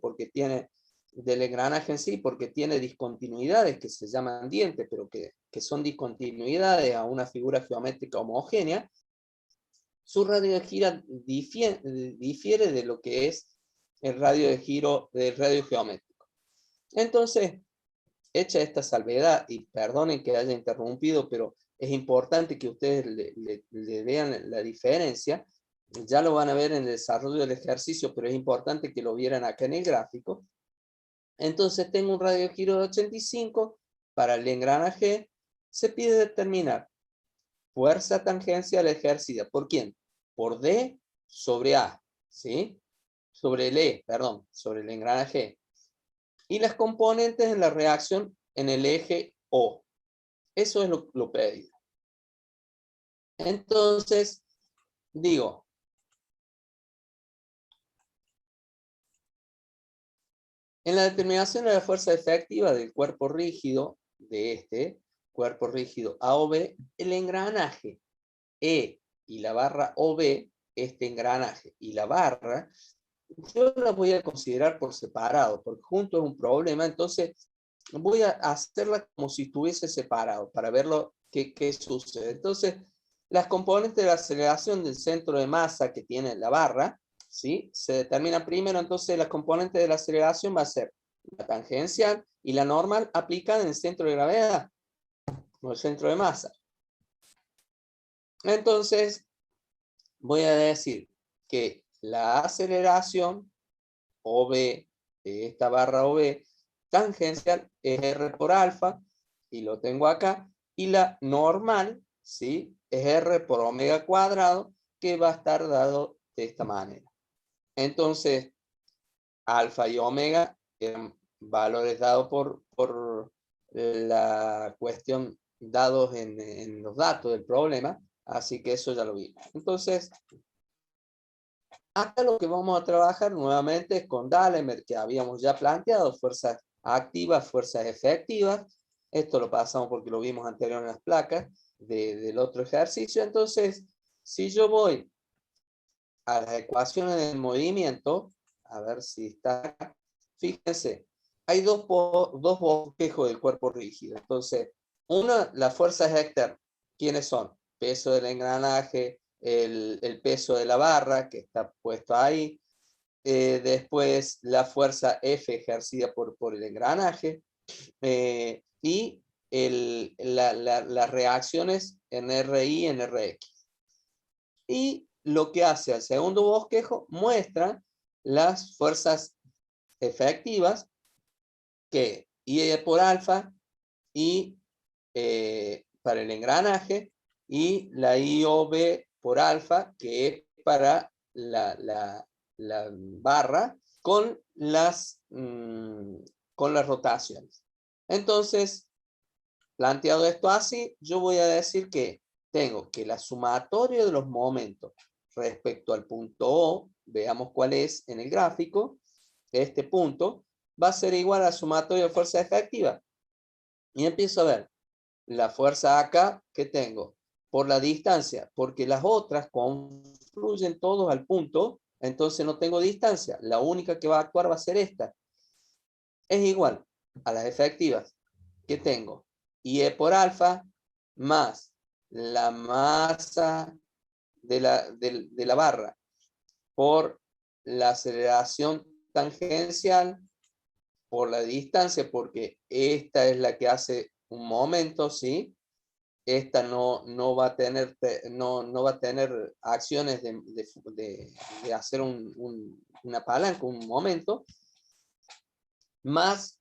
del engranaje en sí, porque tiene discontinuidades que se llaman dientes, pero que son discontinuidades a una figura geométrica homogénea. Su radio de giro difiere de lo que es el radio de giro del radio geométrico. Entonces, hecha esta salvedad, y perdonen que haya interrumpido, pero es importante que ustedes le vean la diferencia. Ya lo van a ver en el desarrollo del ejercicio, pero es importante que lo vieran acá en el gráfico. Entonces tengo un radio de giro de 85, para el engranaje se pide determinar fuerza tangencial ejercida. ¿Por quién? Por D sobre A, ¿sí? Sobre el E, perdón, sobre el engranaje. Y las componentes de la reacción en el eje O. Eso es lo pedido. Entonces, digo, en la determinación de la fuerza efectiva del cuerpo rígido, de este cuerpo rígido A o B, el engranaje E y la barra OB, este engranaje y la barra, yo las voy a considerar por separado, porque junto es un problema. Entonces voy a hacerla como si estuviese separado, para verlo qué sucede. Entonces, las componentes de la aceleración del centro de masa que tiene la barra, ¿sí?, se determinan primero. Entonces, las componentes de la aceleración va a ser la tangencial y la normal aplicada en el centro de gravedad, o el centro de masa. Entonces, voy a decir que la aceleración OB, de esta barra OB, tangencial es R por alfa, y lo tengo acá, y la normal, ¿sí?, es R por omega cuadrado, que va a estar dado de esta manera. Entonces, alfa y omega eran valores dados por la cuestión, dados en los datos del problema, así que eso ya lo vimos. Entonces, acá lo que vamos a trabajar nuevamente es con Dahlemer, que habíamos ya planteado, fuerzas activas, fuerzas efectivas. Esto lo pasamos porque lo vimos anterior en las placas del otro ejercicio. Entonces, si yo voy a las ecuaciones del movimiento, a ver si está acá, fíjense, hay dos bosquejos del cuerpo rígido. Entonces, una, las fuerzas externas. ¿Quiénes son? Peso del engranaje, el peso de la barra, que está puesto ahí. Después, la fuerza F ejercida por el engranaje. Y las reacciones en RI y en RX. Y lo que hace al segundo bosquejo, muestra las fuerzas efectivas, que I por alfa, y para el engranaje, y la IOB por alfa, que es para la barra, con las rotaciones. Entonces, planteado esto así, yo voy a decir que tengo que la sumatoria de los momentos respecto al punto O veamos cuál es en el gráfico, este punto, va a ser igual a sumatoria de fuerza efectiva. Y empiezo a ver la fuerza acá que tengo por la distancia, porque las otras confluyen todos al punto, entonces no tengo distancia. La única que va a actuar va a ser esta. Es igual a las efectivas que tengo. IE por alfa más la masa de la barra por la aceleración tangencial por la distancia, porque esta es la que hace un momento, ¿sí? Esta no va a tener, no va a tener acciones de hacer una palanca, un momento, más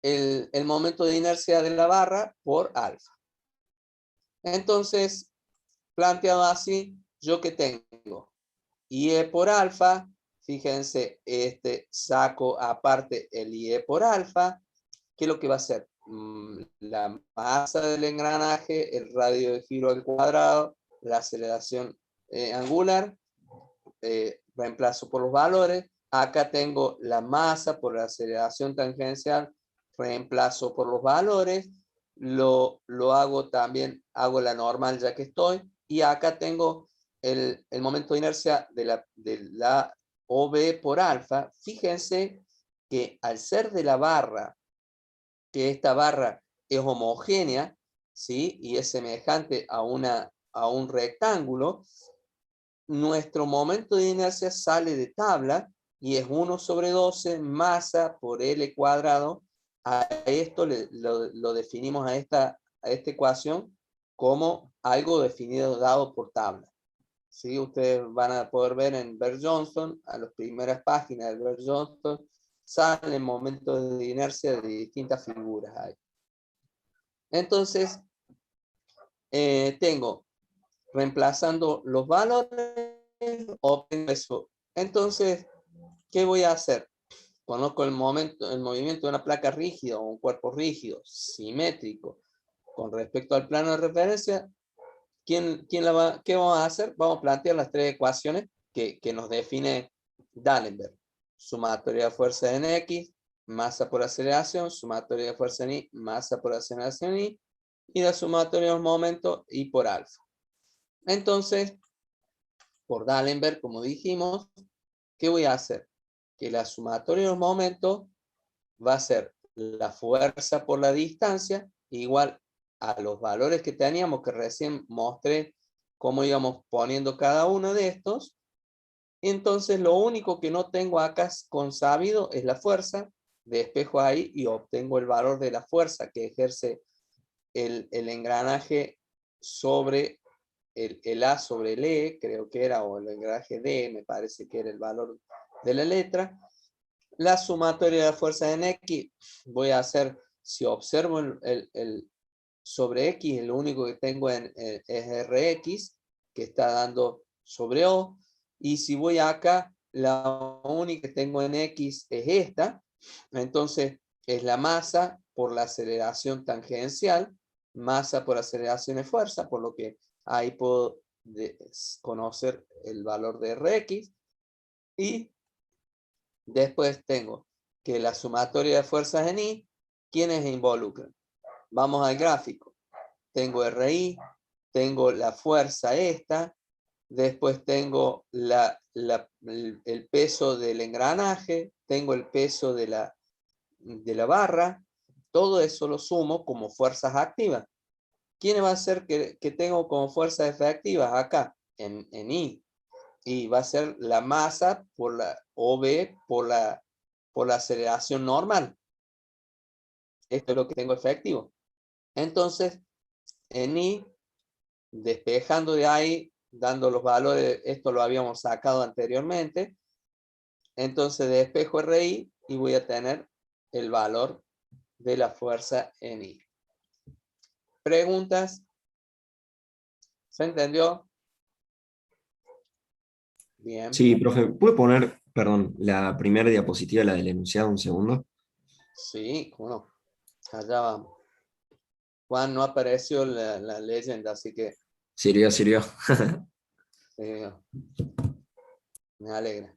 el momento de inercia de la barra por alfa. Entonces, planteado así, ¿yo qué tengo? IE por alfa, fíjense, saco aparte el IE por alfa, ¿qué es lo que va a hacer? La masa del engranaje, el radio de giro al cuadrado, la aceleración angular, reemplazo por los valores. Acá tengo la masa por la aceleración tangencial, reemplazo por los valores. Lo hago también, hago la normal ya que estoy. Y acá tengo el momento de inercia de la OB por alfa. Fíjense que al ser de la barra, que esta barra es homogénea, ¿sí? Y es semejante a un rectángulo, nuestro momento de inercia sale de tabla y es 1/12 masa por L cuadrado. A esto lo definimos a esta ecuación como algo definido dado por tabla. ¿Sí? Ustedes van a poder ver en Bert-Johnston, a las primeras páginas de Bert-Johnston, salen momentos de inercia de distintas figuras ahí. Entonces, tengo, reemplazando los valores, obtengo eso. Entonces, ¿qué voy a hacer? Conozco el movimiento de una placa rígida o un cuerpo rígido, simétrico, con respecto al plano de referencia. ¿Qué vamos a hacer? Vamos a plantear las tres ecuaciones que nos define D'Alembert. Sumatoria de fuerza en X, masa por aceleración, sumatoria de fuerza en Y, masa por aceleración Y, y la sumatoria de los momentos Y por alfa. Entonces, por D'Alembert, como dijimos, ¿qué voy a hacer? Que la sumatoria de los momentos va a ser la fuerza por la distancia igual a los valores que teníamos, que recién mostré cómo íbamos poniendo cada uno de estos. Entonces lo único que no tengo acá consabido es la fuerza, despejo ahí y obtengo el valor de la fuerza que ejerce el engranaje sobre el A sobre el E, creo que era, o el engranaje D, me parece que era el valor de la letra. La sumatoria de la fuerza en X, voy a hacer, si observo el sobre X, lo único que tengo es Rx, que está dando sobre O, y si voy acá, la única que tengo en X es esta, entonces es la masa por la aceleración tangencial, masa por aceleración de fuerza, por lo que ahí puedo conocer el valor de Rx, y después tengo que la sumatoria de fuerzas en Y, ¿quiénes involucran? Vamos al gráfico. Tengo RI, tengo la fuerza esta, después tengo el peso del engranaje, tengo el peso de la barra, todo eso lo sumo como fuerzas activas. ¿Quién va a ser que tengo como fuerzas efectivas acá? En I. Y va a ser la masa por la OB por la aceleración normal. Esto es lo que tengo efectivo. Entonces, en I, despejando de ahí, dando los valores, esto lo habíamos sacado anteriormente. Entonces despejo RI y voy a tener el valor de la fuerza en I. ¿Preguntas? ¿Se entendió? Bien. Sí, profe, ¿puede poner, perdón, la primera diapositiva, la del enunciado, un segundo? Sí, cómo no. Allá vamos. Juan, no apareció la leyenda, así que Sirvió, sirvió. eh, Me alegra.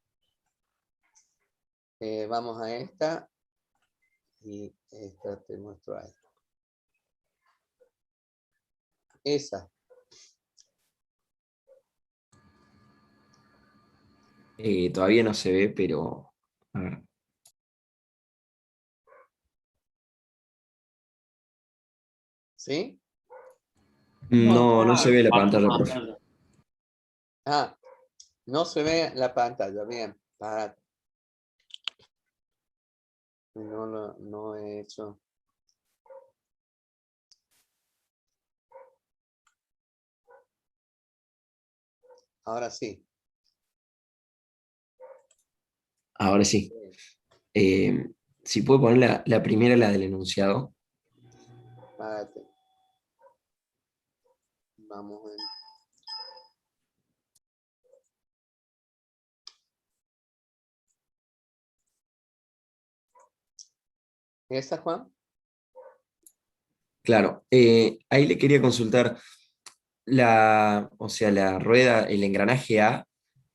Vamos a esta. Y esta te muestro ahí. Esa. Todavía no se ve, pero... A ver. ¿Sí? No, no se ve la pantalla, profe. Ah, no se ve la pantalla. Bien. No he hecho. Ahora sí. Ahora sí. Si puedo poner la primera, la del enunciado. Párate. Vamos a ver. ¿Esa, Juan? Claro, ahí le quería consultar o sea, la rueda, el engranaje A,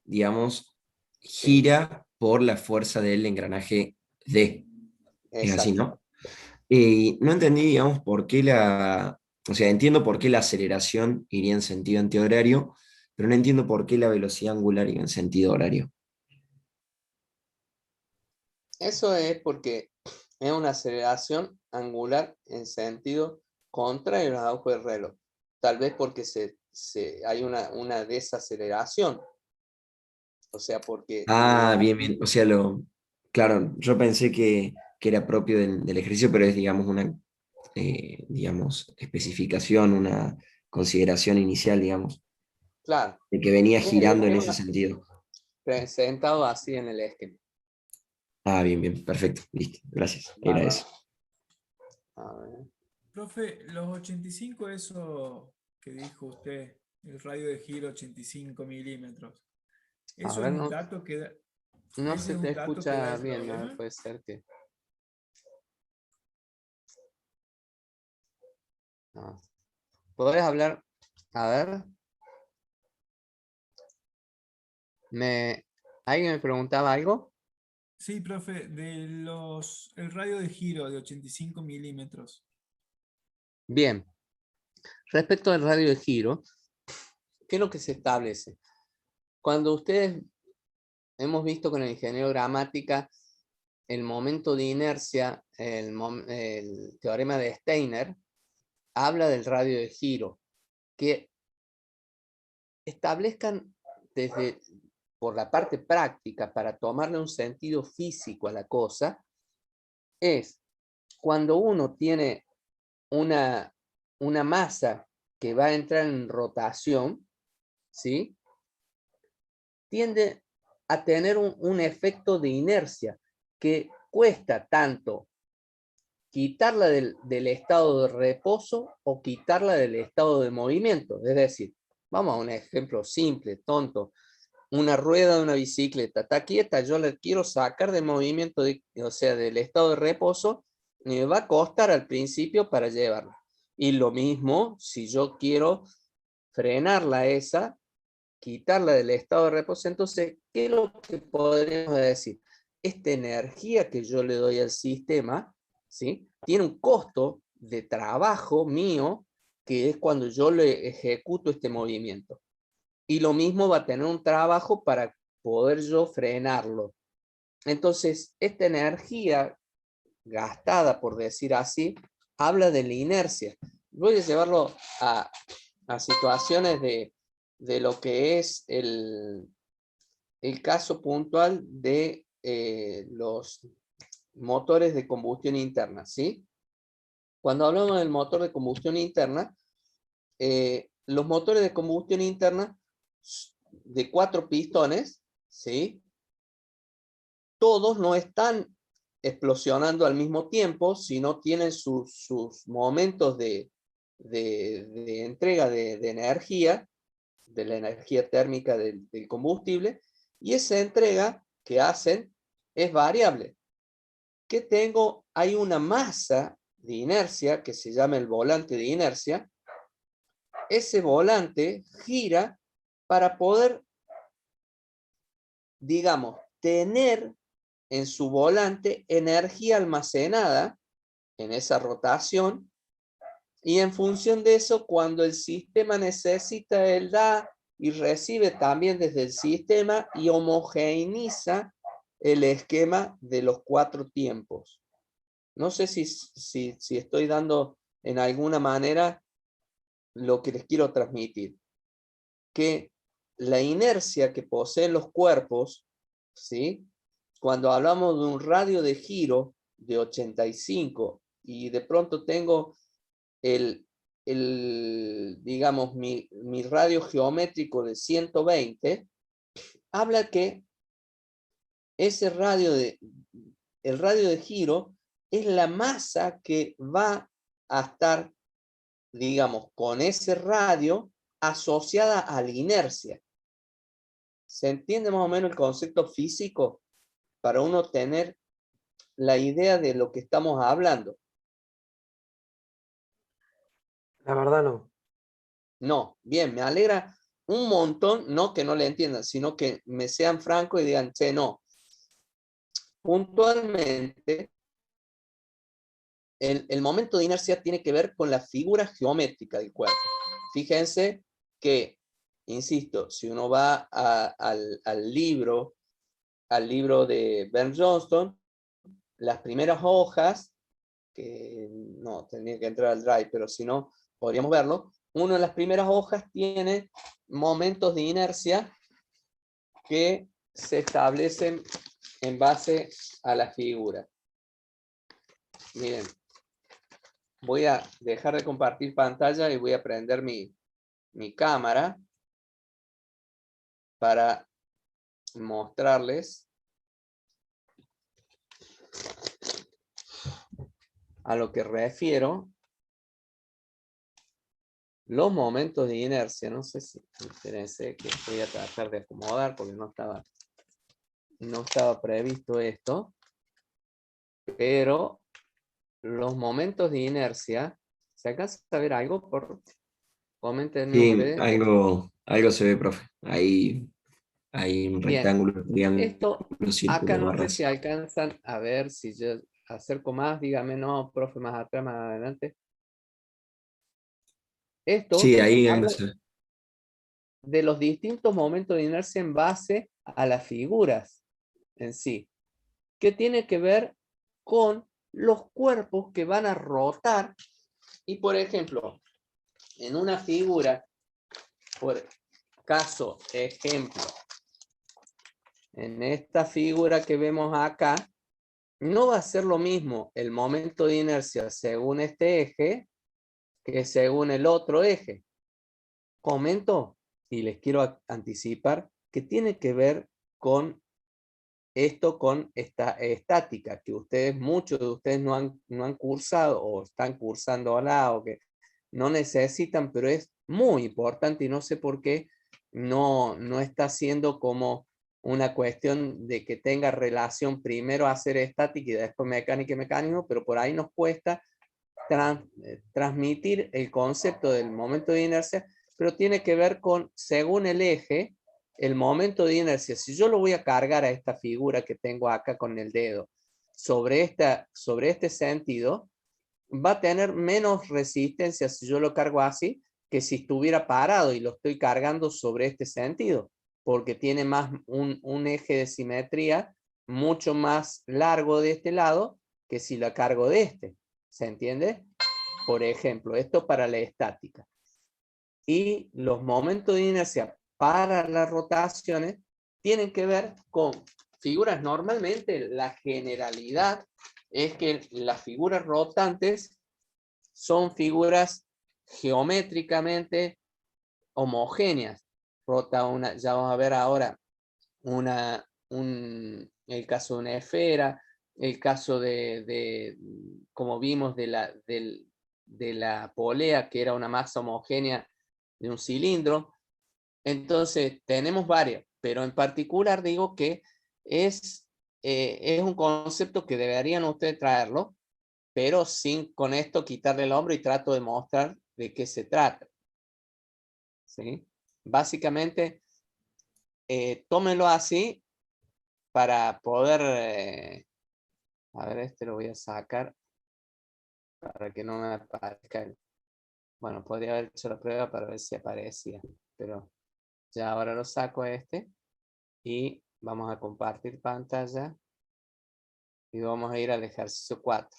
digamos, Sí, gira por la fuerza del engranaje D. Es así, exacto. ¿no? No entendí, digamos, o sea, entiendo por qué la aceleración iría en sentido antihorario, pero no entiendo por qué la velocidad angular iría en sentido horario. Eso es porque es una aceleración angular en sentido contrario al auge del reloj. Tal vez porque hay una desaceleración. O sea, porque Ah, bien, bien. O sea, claro, yo pensé que era propio del ejercicio, pero es, digamos, una, digamos, especificación, una consideración inicial, digamos, claro, de que venía es, girando en es ese sentido. presentado así en el esquema. Ah, bien, bien, perfecto, listo, gracias, era Bárbaro. eso. A ver. Profe, los 85, eso que dijo usted, el radio de giro 85 milímetros, A ¿eso es ver, un no, dato que da, no ese se es te un dato que da escucha el bien, ¿no? problema? Puede ser que... No. ¿Podés hablar? A ver, ¿alguien me preguntaba algo? Sí, profe, el radio de giro de 85 milímetros. Bien, respecto al radio de giro, ¿qué es lo que se establece? Cuando ustedes hemos visto con el ingeniero gramática el momento de inercia, el teorema de Steiner, habla del radio de giro, que establezcan por la parte práctica, para tomarle un sentido físico a la cosa, es cuando uno tiene una masa que va a entrar en rotación, ¿sí? Tiende a tener un efecto de inercia que cuesta tanto quitarla del estado de reposo o quitarla del estado de movimiento. Es decir, vamos a un ejemplo simple, tonto. Una rueda de una bicicleta está quieta, yo la quiero sacar de movimiento, o sea, del estado de reposo, y me va a costar al principio para llevarla. Y lo mismo, si yo quiero frenarla esa, quitarla del estado de reposo, entonces, ¿qué es lo que podríamos decir? Esta energía que yo le doy al sistema, ¿sí? Tiene un costo de trabajo mío, que es cuando yo le ejecuto este movimiento. Y lo mismo va a tener un trabajo para poder yo frenarlo. Entonces, esta energía gastada, por decir así, habla de la inercia. Voy a llevarlo a situaciones de lo que es el caso puntual de los motores de combustión interna, ¿sí? Cuando hablamos del motor de combustión interna, los motores de combustión interna de 4 pistones, ¿sí? Todos no están explosionando al mismo tiempo, sino tienen sus momentos de entrega de energía, de la energía térmica del combustible, y esa entrega que hacen es variable. ¿Qué tengo? Hay una masa de inercia que se llama el volante de inercia. Ese volante gira para poder digamos, tener en su volante energía almacenada en esa rotación, y en función de eso, cuando el sistema necesita, él da y recibe también desde el sistema y homogeneiza el esquema de los 4 tiempos. No sé si estoy dando en alguna manera lo que les quiero transmitir. Que la inercia que poseen los cuerpos, ¿sí? Cuando hablamos de un radio de giro de 85 y de pronto tengo digamos, mi radio geométrico de 120, habla que ese el radio de giro es la masa que va a estar, digamos, con ese radio asociada a la inercia. ¿Se entiende más o menos el concepto físico? Para uno tener la idea de lo que estamos hablando. La verdad no. No, bien, me alegra un montón, no que no le entiendan, sino que me sean francos y digan, che, no. Puntualmente, el momento de inercia tiene que ver con la figura geométrica del cuerpo. Fíjense que, insisto, si uno va al libro de Bernd Johnston, las primeras hojas, que no, tendría que entrar al Drive, pero si no, podríamos verlo. Una de las primeras hojas tiene momentos de inercia que se establecen en base a la figura. Miren, voy a dejar de compartir pantalla y voy a prender mi cámara para mostrarles a lo que refiero los momentos de inercia. No sé si, espérense que voy a tratar de acomodar porque no estaba previsto esto, pero los momentos de inercia, ¿se alcanza a ver algo? Coméntenme Sí, ustedes. algo se ve, profe. Ahí hay un Bien, rectángulo, triángulo, esto acá círculo, no sé barras. si alcanzan a ver, si yo acerco más, dígame, no, profe, más atrás, más adelante. Esto Sí, ahí no habla se ve. de los distintos momentos de inercia en base a las figuras en sí, que tiene que ver con los cuerpos que van a rotar. Y por ejemplo, en una figura, por caso, ejemplo, en esta figura que vemos acá, no va a ser lo mismo el momento de inercia según este eje que según el otro eje. Comento y les quiero anticipar que tiene que ver con esto, con esta estática, que muchos de ustedes no han cursado o están cursando ahora o que no necesitan, pero es muy importante y no sé por qué no está siendo como una cuestión de que tenga relación primero hacer estática y después mecánica y mecanismo, pero por ahí nos cuesta transmitir el concepto del momento de inercia, pero tiene que ver con, según el eje, el momento de inercia. Si yo lo voy a cargar a esta figura que tengo acá con el dedo sobre este sentido, va a tener menos resistencia si yo lo cargo así que si estuviera parado y lo estoy cargando sobre este sentido, porque tiene más un eje de simetría mucho más largo de este lado que si lo cargo de este. ¿Se entiende? Por ejemplo, esto para la estática. Y los momentos de inercia para las rotaciones tienen que ver con figuras. Normalmente la generalidad es que las figuras rotantes son figuras geométricamente homogéneas. Rota una, ya vamos a ver ahora el caso de una esfera, el caso como vimos, de la polea, que era una masa homogénea de un cilindro. Entonces, tenemos varias, pero en particular digo que es un concepto que deberían ustedes traerlo, pero sin con esto quitarle el hombro, y trato de mostrar de qué se trata. ¿Sí? Básicamente, tómenlo así para poder, a ver, este lo voy a sacar para que no me aparezca. Bueno, podría haber hecho la prueba para ver si aparecía, pero ya ahora lo saco y vamos a compartir pantalla y vamos a ir al ejercicio 4.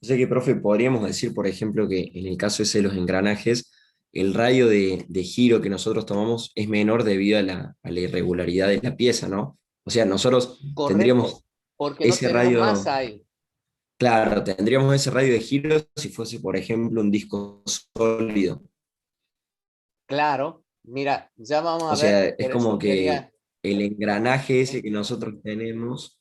O sea que, profe, podríamos decir, por ejemplo, que en el caso ese de los engranajes, el radio de giro que nosotros tomamos es menor debido a la irregularidad de la pieza, ¿no? O sea, nosotros tendríamos Correcto, porque no ese tenemos radio, masa ahí. claro, tendríamos ese radio de giro si fuese, por ejemplo, un disco sólido. Claro, mira, ya vamos O a ver, sea, es pero como eso que quería. el engranaje ese que nosotros tenemos,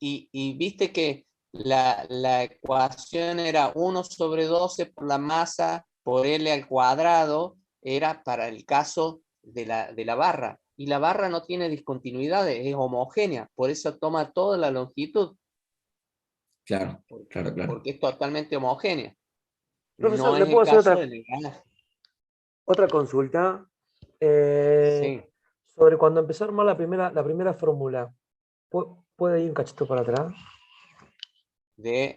Y viste que la ecuación era 1/12 por la masa por L al cuadrado, era para el caso de la barra. Y la barra no tiene discontinuidades, es homogénea, por eso toma toda la longitud, claro, claro, claro. porque es totalmente homogénea. Profesor, No ¿le es el puedo hacer caso del engranaje. otra consulta? Eh, Sí, Sobre cuando empezó a armar la primera fórmula. ¿Puede ir un cachito para atrás?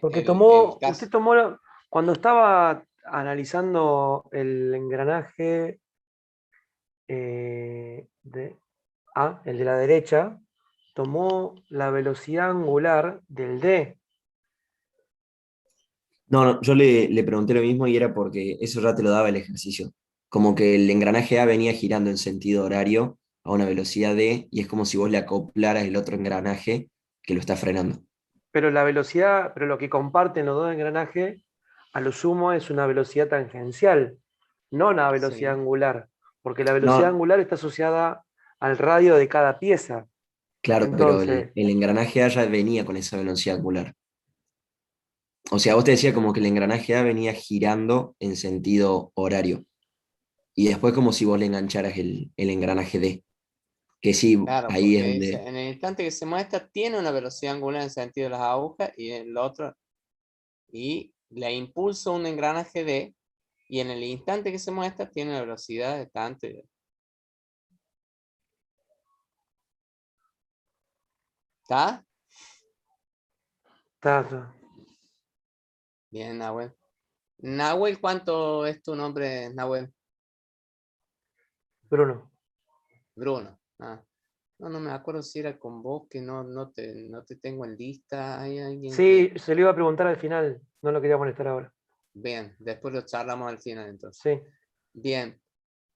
Porque el caso. usted tomó, cuando estaba analizando el engranaje el de la derecha, tomó la velocidad angular del D. No, no, yo le pregunté lo mismo y era porque eso ya te lo daba el ejercicio. Como que el engranaje A venía girando en sentido horario a una velocidad D y es como si vos le acoplaras el otro engranaje que lo está frenando. Pero la velocidad, pero lo que comparten los dos engranajes, a lo sumo es una velocidad tangencial, no una velocidad Sí. angular, porque la velocidad No, angular está asociada al radio de cada pieza. claro, pero Entonces, el engranaje A ya venía con esa velocidad angular. O sea, vos te decía como que el engranaje A venía girando en sentido horario. Y después como si vos le engancharas el engranaje D. Que sí, Claro, ahí es porque dice, donde... en el instante que se muestra, tiene una velocidad angular en sentido de las agujas y el otro, y le impulsa un engranaje D, y en el instante que se muestra, tiene una velocidad de tanto. ¿Está? está. Bien, Nahuel. Nahuel, ¿cuánto es tu nombre, Nahuel? Bruno. Bruno. Ah. No, no me acuerdo si era con vos, que no te tengo en lista. Hay alguien Sí, que... se lo iba a preguntar al final, no lo quería molestar ahora. Bien, después lo charlamos al final entonces. Sí. Bien,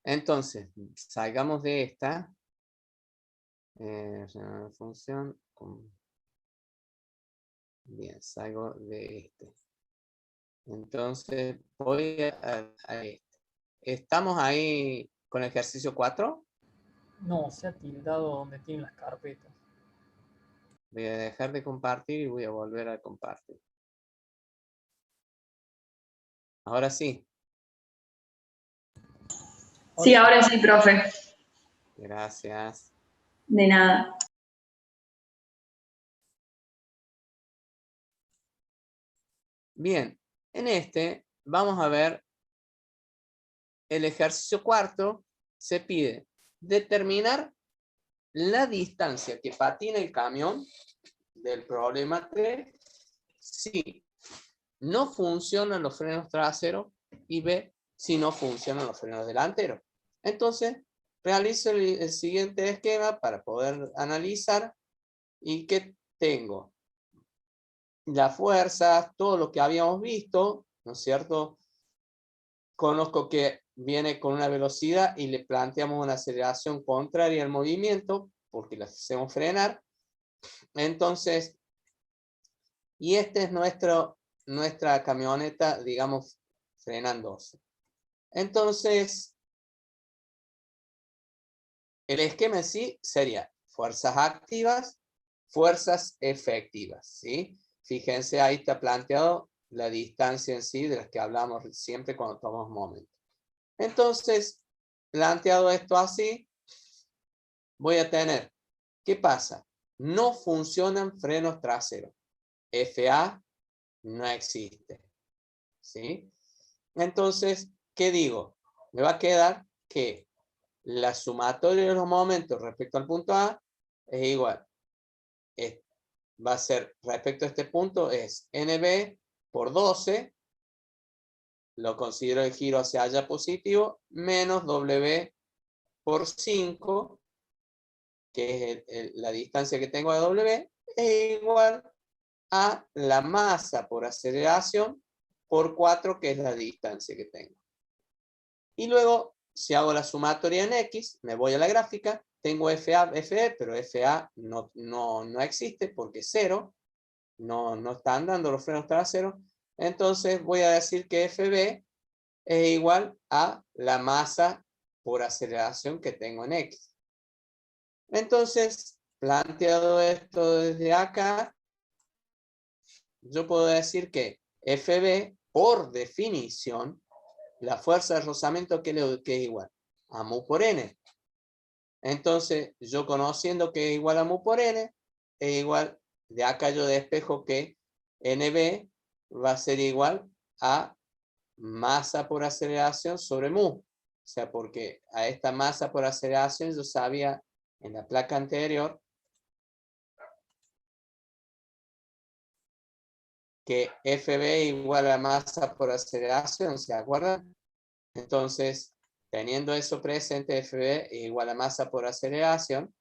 entonces, salgamos de esta. Función. Bien, salgo de este. Entonces, voy a este. ¿Estamos ahí con el ejercicio 4? No, se ha tildado donde tienen las carpetas. Voy a dejar de compartir y voy a volver a compartir. Ahora sí. Sí, ahora sí, profe. Gracias. De nada. Bien, en este vamos a ver el ejercicio 4. Se pide determinar la distancia que patina el camión del problema 3 si no funcionan los frenos traseros y B, si no funcionan los frenos delanteros. Entonces, realizo el siguiente esquema para poder analizar y que tengo la fuerza, todo lo que habíamos visto, ¿no es cierto? Conozco que viene con una velocidad y le planteamos una aceleración contraria al movimiento porque la hacemos frenar. Entonces, y este es nuestra camioneta, digamos, frenándose. Entonces, el esquema en sí sería fuerzas activas, fuerzas efectivas, ¿sí? Fíjense, ahí está planteado la distancia en sí de las que hablamos siempre cuando tomamos momento. Entonces, planteado esto así, voy a tener, ¿qué pasa? No funcionan frenos traseros. FA no existe, ¿sí? Entonces, ¿qué digo? Me va a quedar que la sumatoria de los momentos respecto al punto A es igual. Va a ser respecto a este punto es NB por 12, lo considero el giro hacia allá positivo, menos W por 5, que es la distancia que tengo de W, es igual a la masa por aceleración por 4, que es la distancia que tengo. Y luego, si hago la sumatoria en X, me voy a la gráfica, tengo FA, FE, pero FA no existe porque es 0. No están dando los frenos traseros. Entonces voy a decir que FB es igual a la masa por aceleración que tengo en X. Entonces, planteado esto desde acá, yo puedo decir que FB, por definición, la fuerza de rozamiento que es igual a mu por n. Entonces, yo conociendo que es igual a mu por n, es igual, de acá yo despejo que NB va a ser igual a masa por aceleración sobre mu. O sea, porque a esta masa por aceleración yo sabía en la placa anterior que FB igual a masa por aceleración, ¿se acuerdan? Entonces, teniendo eso presente, FB igual a masa por aceleración,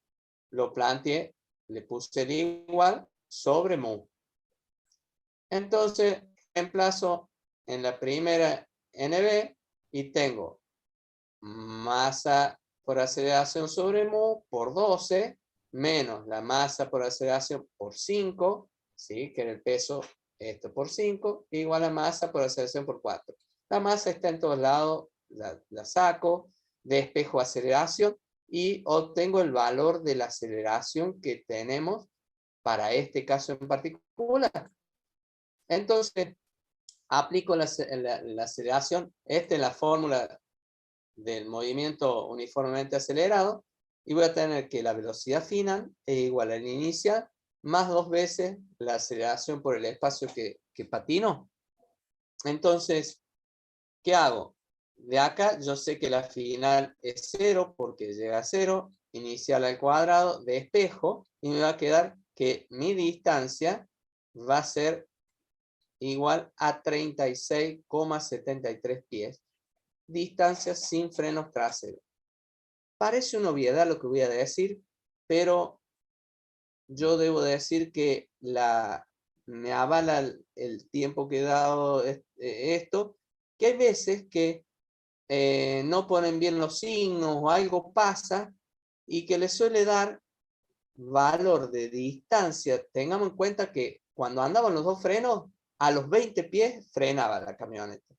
lo planteé, le puse el igual sobre mu. Entonces, reemplazo en la primera NB y tengo masa por aceleración sobre mu por 12 menos la masa por aceleración por 5, ¿sí? Que era el peso, esto por 5, igual a masa por aceleración por 4. La masa está en todos lados, la saco, despejo aceleración y obtengo el valor de la aceleración que tenemos para este caso en particular. Entonces, aplico la aceleración. Esta es la fórmula del movimiento uniformemente acelerado. Y voy a tener que la velocidad final es igual al inicial más 2 veces la aceleración por el espacio que patino. Entonces, ¿qué hago? De acá yo sé que la final es 0 porque llega a 0. Inicial al cuadrado, despejo. Y me va a quedar que mi distancia va a ser igual a 36,73 pies. Distancia sin frenos traseros. Parece una obviedad lo que voy a decir, pero yo debo decir que me avala el tiempo que he dado esto, que hay veces que no ponen bien los signos o algo pasa y que le suele dar valor de distancia. Tengamos en cuenta que cuando andaban los dos frenos, a los 20 pies frenaba la camioneta.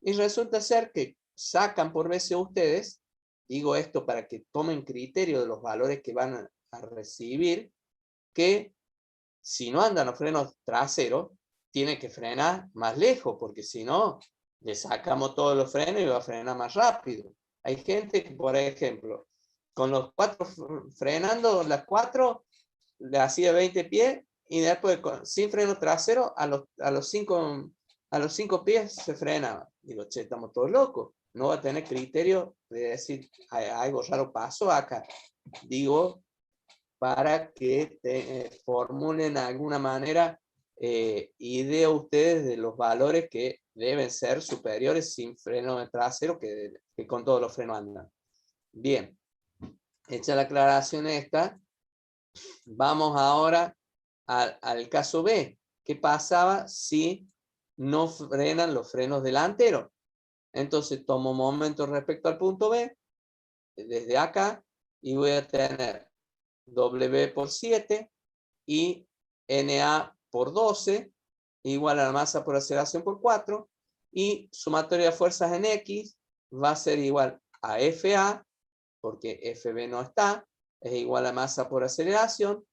Y resulta ser que sacan por veces ustedes, digo esto para que tomen criterio de los valores que van a recibir, que si no andan los frenos traseros, tiene que frenar más lejos, porque si no, le sacamos todos los frenos y va a frenar más rápido. Hay gente que, por ejemplo, con los 4 frenando, las 4, le hacía 20 pies, y después sin freno trasero, a los 5 pies se frenaba. Digo, che, estamos todos locos. No va a tener criterio de decir, algo raro pasó acá. Digo, para que formulen de alguna manera idea ustedes de los valores que deben ser superiores sin freno trasero que con todos los frenos andan. Bien, hecha la aclaración esta, vamos ahora al caso B. ¿Qué pasaba si no frenan los frenos delanteros? Entonces tomo momento respecto al punto B, desde acá, y voy a tener W por 7 y NA por 12, igual a la masa por aceleración por 4, y sumatoria de fuerzas en X va a ser igual a FA, porque FB no está, es igual a masa por aceleración,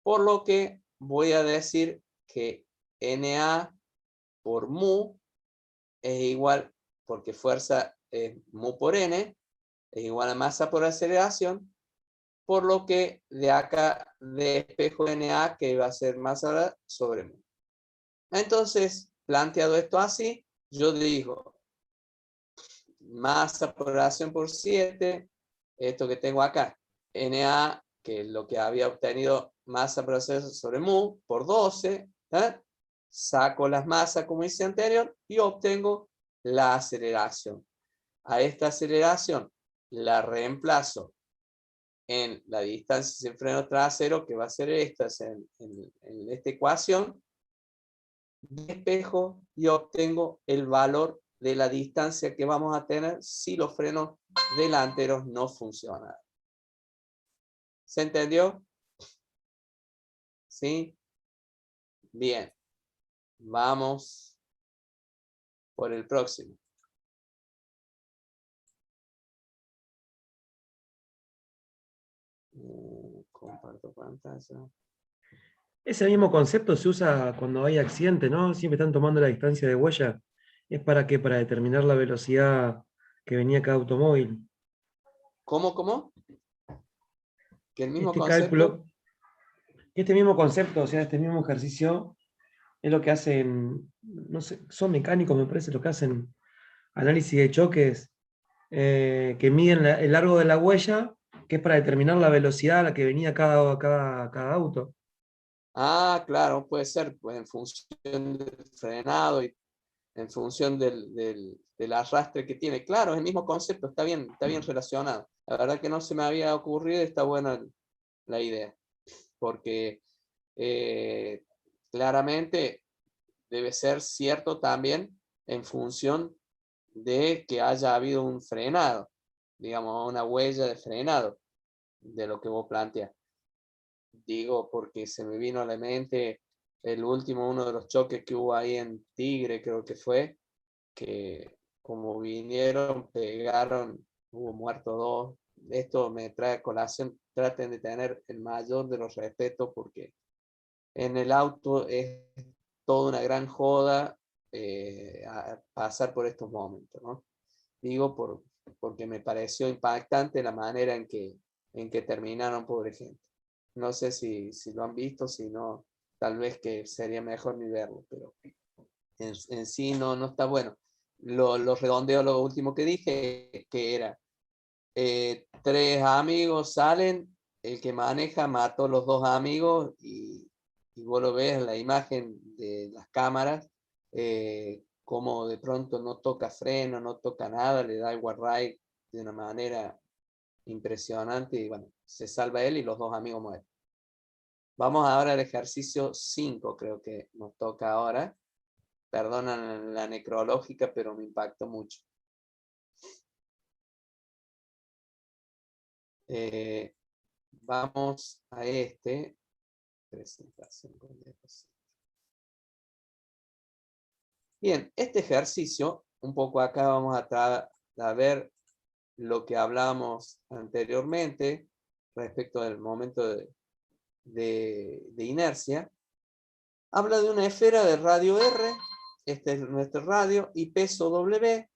por lo que voy a decir que NA por mu es igual, porque fuerza es mu por n, es igual a masa por aceleración, por lo que de acá despejo NA que va a ser masa sobre mu. Entonces, planteado esto así, yo digo, masa por relación por 7, esto que tengo acá, Na, que es lo que había obtenido masa por relación sobre mu, por 12, saco las masas como hice anterior y obtengo la aceleración. A esta aceleración la reemplazo en la distancia sin freno trasero, que va a ser esta, en esta ecuación, despejo y obtengo el valor de la distancia que vamos a tener si los frenos delanteros no funcionan. ¿Se entendió? ¿Sí? Bien. Vamos por el próximo. Comparto pantalla. Ese mismo concepto se usa cuando hay accidente, ¿no? Siempre están tomando la distancia de huella. ¿Es para qué? Para determinar la velocidad que venía cada automóvil. ¿Cómo? Que el mismo Este concepto. cálculo, este mismo concepto, o sea, este mismo ejercicio, es lo que hacen, no sé, son mecánicos, me parece, los que hacen análisis de choques, que miden el largo de la huella, que es para determinar la velocidad a la que venía cada auto. Ah, claro, puede ser, pues en función del frenado y en función del arrastre que tiene. Claro, es el mismo concepto, está bien relacionado. La verdad que no se me había ocurrido, está buena la idea, porque claramente debe ser cierto también en función de que haya habido un frenado, digamos, una huella de frenado de lo que vos planteas. Digo, porque se me vino a la mente uno de los choques que hubo ahí en Tigre, creo que fue, que como vinieron, pegaron, hubo muertos 2. Esto me trae a colación, traten de tener el mayor de los respetos, porque en el auto es toda una gran joda a pasar por estos momentos, ¿no? Digo porque me pareció impactante la manera en que terminaron, pobre gente. No sé si lo han visto, si no, tal vez que sería mejor ni verlo, pero en sí no está bueno. Lo redondeo lo último que dije, que era 3 amigos salen, el que maneja mató a los 2 amigos y vos lo ves en la imagen de las cámaras, como de pronto no toca freno, no toca nada, le da el guardrail de una manera impresionante y bueno, se salva él y los 2 amigos mueren. Vamos ahora al ejercicio 5, creo que nos toca ahora. Perdonan la necrológica, pero me impactó mucho. Vamos a presentación con diapositiva. Bien, este ejercicio, un poco acá vamos a ver lo que hablamos anteriormente respecto del momento de inercia. Habla de una esfera de radio R, este es nuestro radio, y peso W,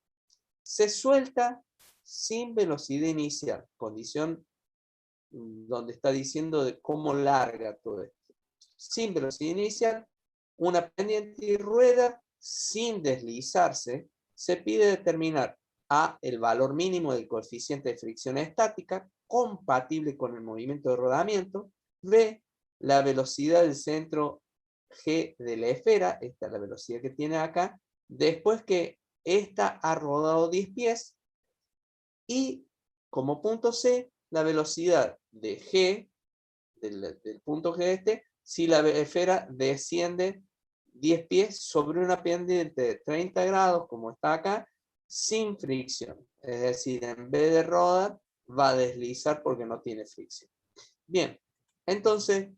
se suelta sin velocidad inicial, condición donde está diciendo de cómo larga todo esto. Sin velocidad inicial, una pendiente y rueda sin deslizarse, se pide determinar A, el valor mínimo del coeficiente de fricción estática, compatible con el movimiento de rodamiento, B, la velocidad del centro G de la esfera, esta es la velocidad que tiene acá, después que esta ha rodado 10 pies, y como punto C, la velocidad de G, del punto G si la esfera desciende 10 pies sobre una pendiente de 30 grados, como está acá, sin fricción. Es decir, en vez de rodar, va a deslizar porque no tiene fricción. Bien, entonces,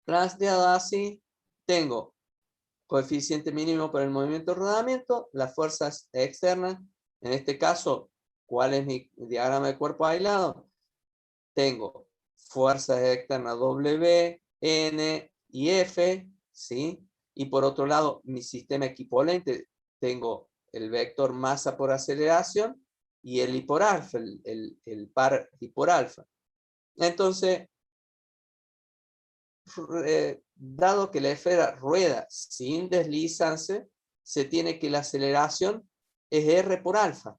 planteado así, tengo coeficiente mínimo para el movimiento de rodamiento, las fuerzas externas, en este caso, ¿cuál es mi diagrama de cuerpo aislado? Tengo fuerzas externas W, N y F, ¿sí? Y por otro lado, mi sistema equivalente, tengo el vector masa por aceleración y el I por alfa, el par I por alfa. Entonces, dado que la esfera rueda sin deslizarse, se tiene que la aceleración es R por alfa.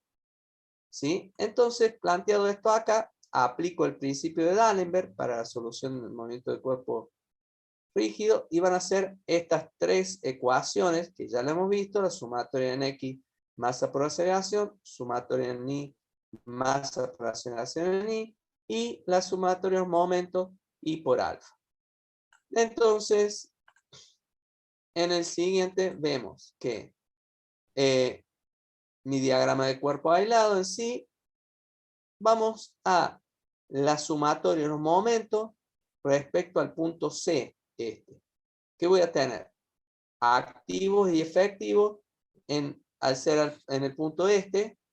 ¿Sí? Entonces, planteado esto acá, aplico el principio de D'Alembert para la solución del movimiento de cuerpo rígido y van a ser estas tres ecuaciones que ya lo hemos visto, la sumatoria en X, masa por aceleración, sumatoria en Y, masa por aceleración en Y, y la sumatoria en momento Y por alfa. Entonces, en el siguiente vemos que mi diagrama de cuerpo aislado en sí, vamos a la sumatoria en los momentos respecto al punto C, ¿Qué voy a tener? Activos y efectivos, al ser en el punto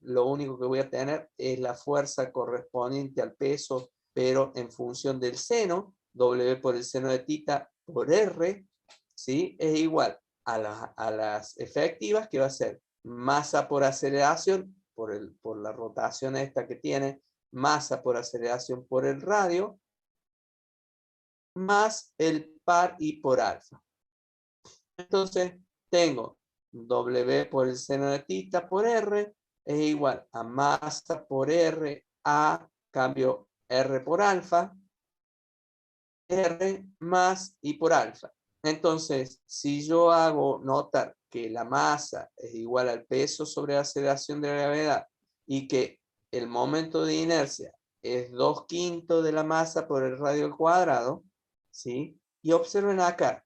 lo único que voy a tener es la fuerza correspondiente al peso, pero en función del seno, W por el seno de tita por R, ¿sí? Es igual a las efectivas, que va a ser masa por aceleración, por la rotación esta que tiene, masa por aceleración por el radio, más el par I por alfa. Entonces, tengo W por el seno de tita por R es igual a masa por R a cambio R por alfa, R más I por alfa. Entonces, si yo hago notar que la masa es igual al peso sobre la aceleración de la gravedad y que el momento de inercia es 2/5 de la masa por el radio al cuadrado, ¿sí? Y observen acá,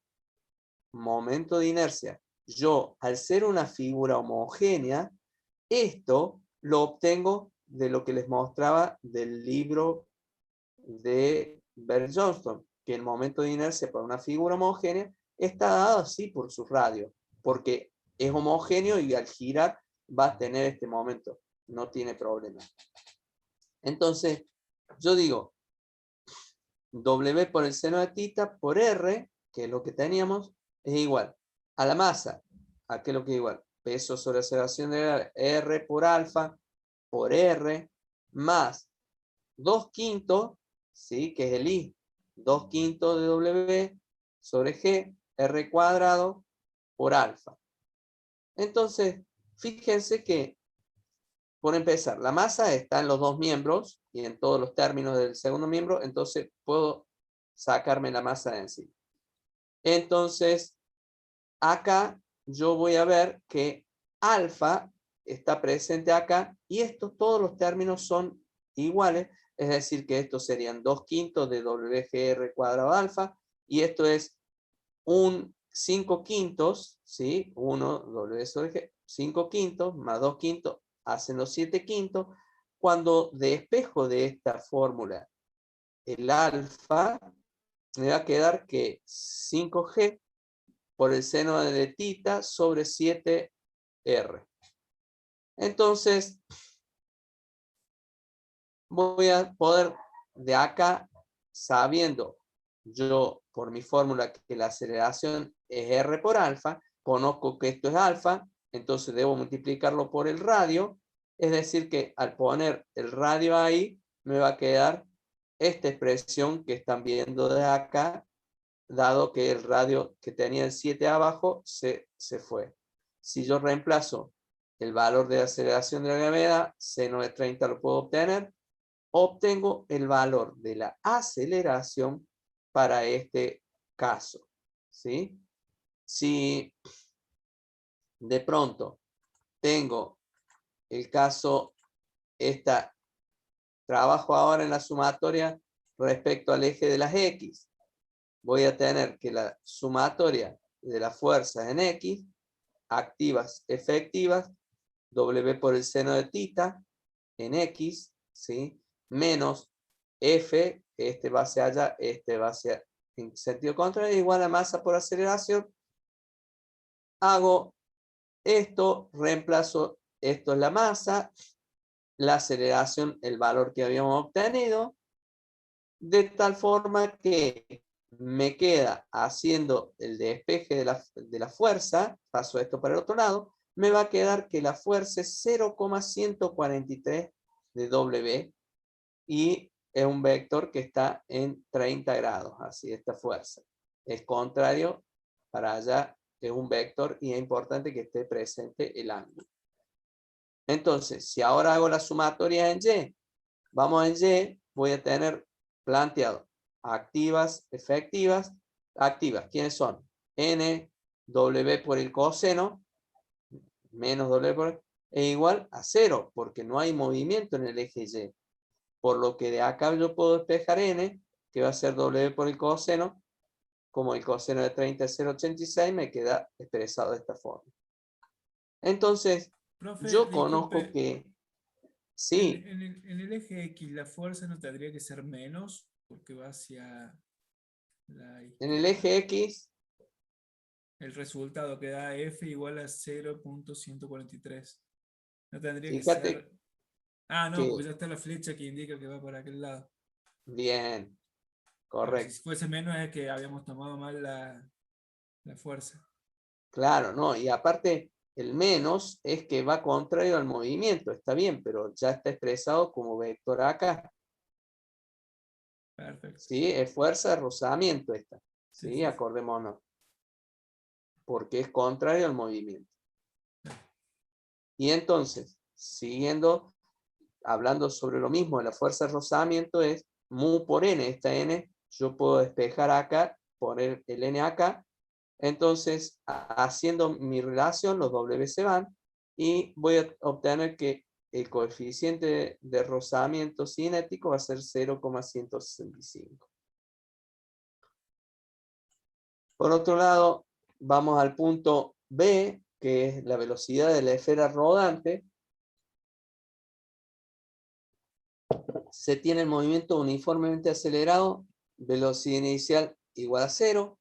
momento de inercia. Yo, al ser una figura homogénea, esto lo obtengo de lo que les mostraba del libro de Bert Johnston, que el momento de inercia para una figura homogénea está dado así por su radio, porque es homogéneo y al girar va a tener este momento, no tiene problema. Entonces, yo digo, W por el seno de tita por R, que es lo que teníamos, es igual a la masa, ¿a qué es lo que es igual? Peso sobre aceleración de R por alfa por R, más 2/5, ¿sí? Que es el I, 2/5 de W sobre G, R cuadrado por alfa. Entonces, fíjense que, por empezar, la masa está en los dos miembros y en todos los términos del segundo miembro, entonces puedo sacarme la masa de encima. Entonces, acá yo voy a ver que alfa está presente acá y todos los términos son iguales, es decir que estos serían 2/5 de WGR cuadrado alfa y esto es un 5/5, ¿sí? 1 W sobre G, 5/5 más 2/5 hacen los 7/5. Cuando despejo de esta fórmula el alfa, me va a quedar que 5G por el seno de tita sobre 7R. Entonces, voy a poder de acá, sabiendo yo por mi fórmula que la aceleración es R por alfa, conozco que esto es alfa, entonces debo multiplicarlo por el radio, es decir que al poner el radio ahí, me va a quedar esta expresión que están viendo de acá, dado que el radio que tenía el 7 abajo se fue. Si yo reemplazo el valor de aceleración de la gravedad, seno de 30 lo puedo obtener, obtengo el valor de la aceleración para este caso, ¿sí? Si de pronto tengo el caso, trabajo ahora en la sumatoria respecto al eje de las X, voy a tener que la sumatoria de las fuerzas en X, activas, efectivas, W por el seno de tita en X, ¿sí? Menos F, este va hacia allá, este va hacia en sentido contrario, igual a masa por aceleración. Hago esto, reemplazo, esto es la masa, la aceleración, el valor que habíamos obtenido, de tal forma que me queda haciendo el despeje de la fuerza, paso esto para el otro lado, me va a quedar que la fuerza es 0,143 de W y es un vector que está en 30 grados, así esta fuerza. Es contrario para allá es un vector y es importante que esté presente el ángulo. Entonces, si ahora hago la sumatoria en Y, vamos en Y, voy a tener planteado activas, efectivas, activas. ¿Quiénes son? N, W por el coseno, menos W por es igual a 0, porque no hay movimiento en el eje Y. Por lo que de acá yo puedo despejar N, que va a ser W por el coseno, como el coseno de 30 es 0,86, me queda expresado de esta forma. Entonces, Profe, yo conozco disculpe, que sí, en el eje X la fuerza no tendría que ser menos porque va hacia la en el izquierda. eje X, El resultado que da F igual a 0,143. No tendría que fíjate ser... Ah, no, porque que ya está la flecha que indica que va para aquel lado. bien, Claro, si correcto. fuese menos es que habíamos tomado mal la fuerza. Claro, no, y aparte el menos es que va contrario al movimiento, está bien, pero ya está expresado como vector acá, Perfecto. ¿sí? Es fuerza de rozamiento esta, Sí, ¿sí? sí, sí. Acordémonos, porque es contrario al movimiento. Y entonces, siguiendo, hablando sobre lo mismo de la fuerza de rozamiento, es mu por n, esta n, yo puedo despejar acá, poner el n acá. Entonces, haciendo mi relación, los W se van y voy a obtener que el coeficiente de rozamiento cinético va a ser 0,165. Por otro lado, vamos al punto B, que es la velocidad de la esfera rodante. Se tiene el movimiento uniformemente acelerado, velocidad inicial igual a 0.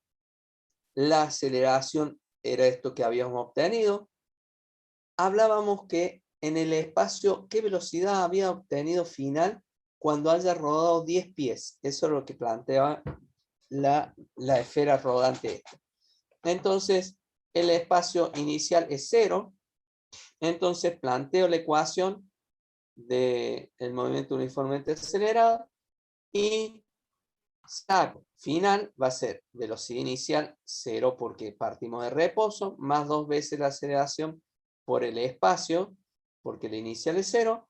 La aceleración era esto que habíamos obtenido. Hablábamos que en el espacio, ¿qué velocidad había obtenido final cuando haya rodado 10 pies? Eso es lo que planteaba la esfera rodante esta. Entonces, el espacio inicial es 0. Entonces, planteo la ecuación del movimiento uniformemente acelerado y saco. Final va a ser velocidad inicial 0 porque partimos de reposo, más 2 veces la aceleración por el espacio, porque la inicial es 0,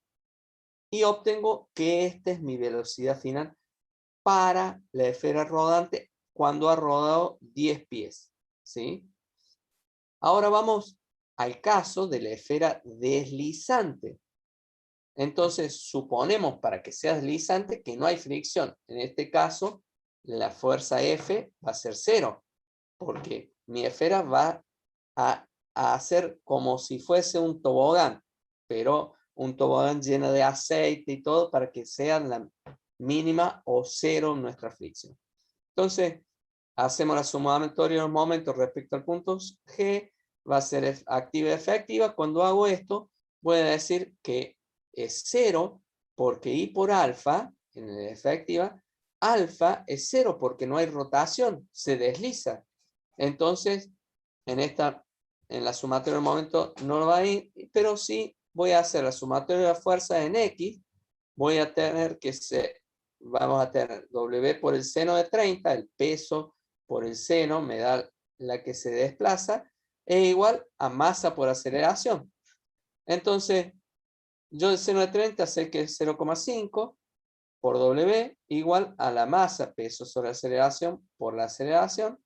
y obtengo que esta es mi velocidad final para la esfera rodante cuando ha rodado 10 pies. ¿Sí? Ahora vamos al caso de la esfera deslizante. Entonces, suponemos para que sea deslizante que no hay fricción. En este caso, la fuerza F va a ser 0, porque mi esfera va a hacer como si fuese un tobogán, pero un tobogán lleno de aceite y todo para que sea la mínima o 0 nuestra fricción. Entonces, hacemos la sumatoria de los momentos respecto al punto G, va a ser activa y efectiva. Cuando hago esto, voy a decir que es 0 porque I por alfa, en la efectiva, alfa es 0 porque no hay rotación, se desliza. Entonces, en la sumatoria del momento no lo va a ir, pero sí voy a hacer la sumatoria de la fuerza en X, voy a tener que vamos a tener W por el seno de 30, el peso por el seno me da la que se desplaza, es igual a masa por aceleración. Entonces, yo el seno de 30 sé que es 0,5 por W igual a la masa, peso sobre aceleración por la aceleración.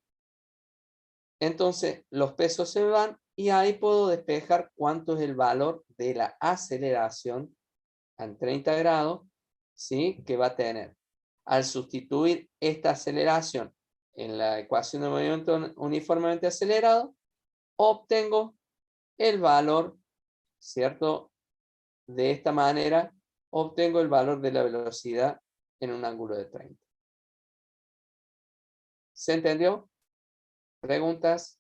Entonces, los pesos se van y ahí puedo despejar cuánto es el valor de la aceleración en 30 grados, ¿sí? Que va a tener. Al sustituir esta aceleración en la ecuación de movimiento uniformemente acelerado, obtengo el valor, ¿cierto? De esta manera, obtengo el valor de la velocidad en un ángulo de 30. ¿Se entendió? ¿Preguntas?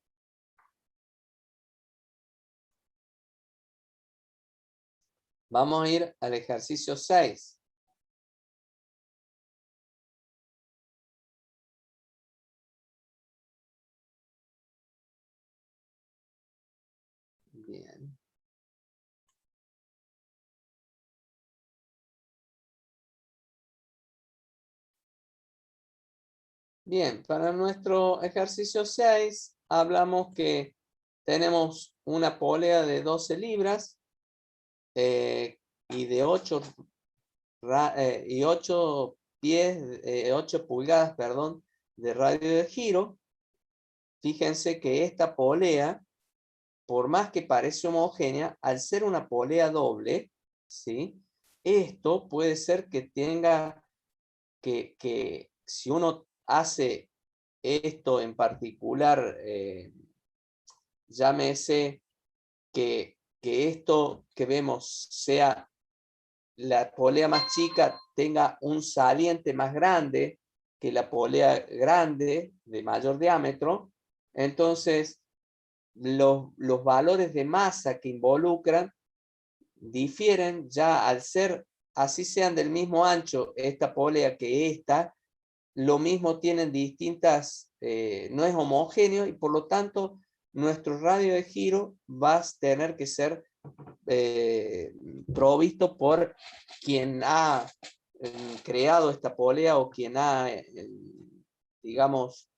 Vamos a ir al ejercicio 6. Bien. Bien, para nuestro ejercicio 6 hablamos que tenemos una polea de 12 libras y de 8 pies, 8 pulgadas, perdón, de radio de giro. Fíjense que esta polea, por más que parece homogénea, al ser una polea doble, ¿sí? Esto puede ser que tenga que si uno hace esto en particular, llámese que esto que vemos sea la polea más chica, tenga un saliente más grande que la polea grande de mayor diámetro, entonces los valores de masa que involucran difieren ya al ser, así sean del mismo ancho esta polea que esta, lo mismo tienen distintas, no es homogéneo y por lo tanto nuestro radio de giro va a tener que ser provisto por quien ha creado esta polea o quien ha, digamos,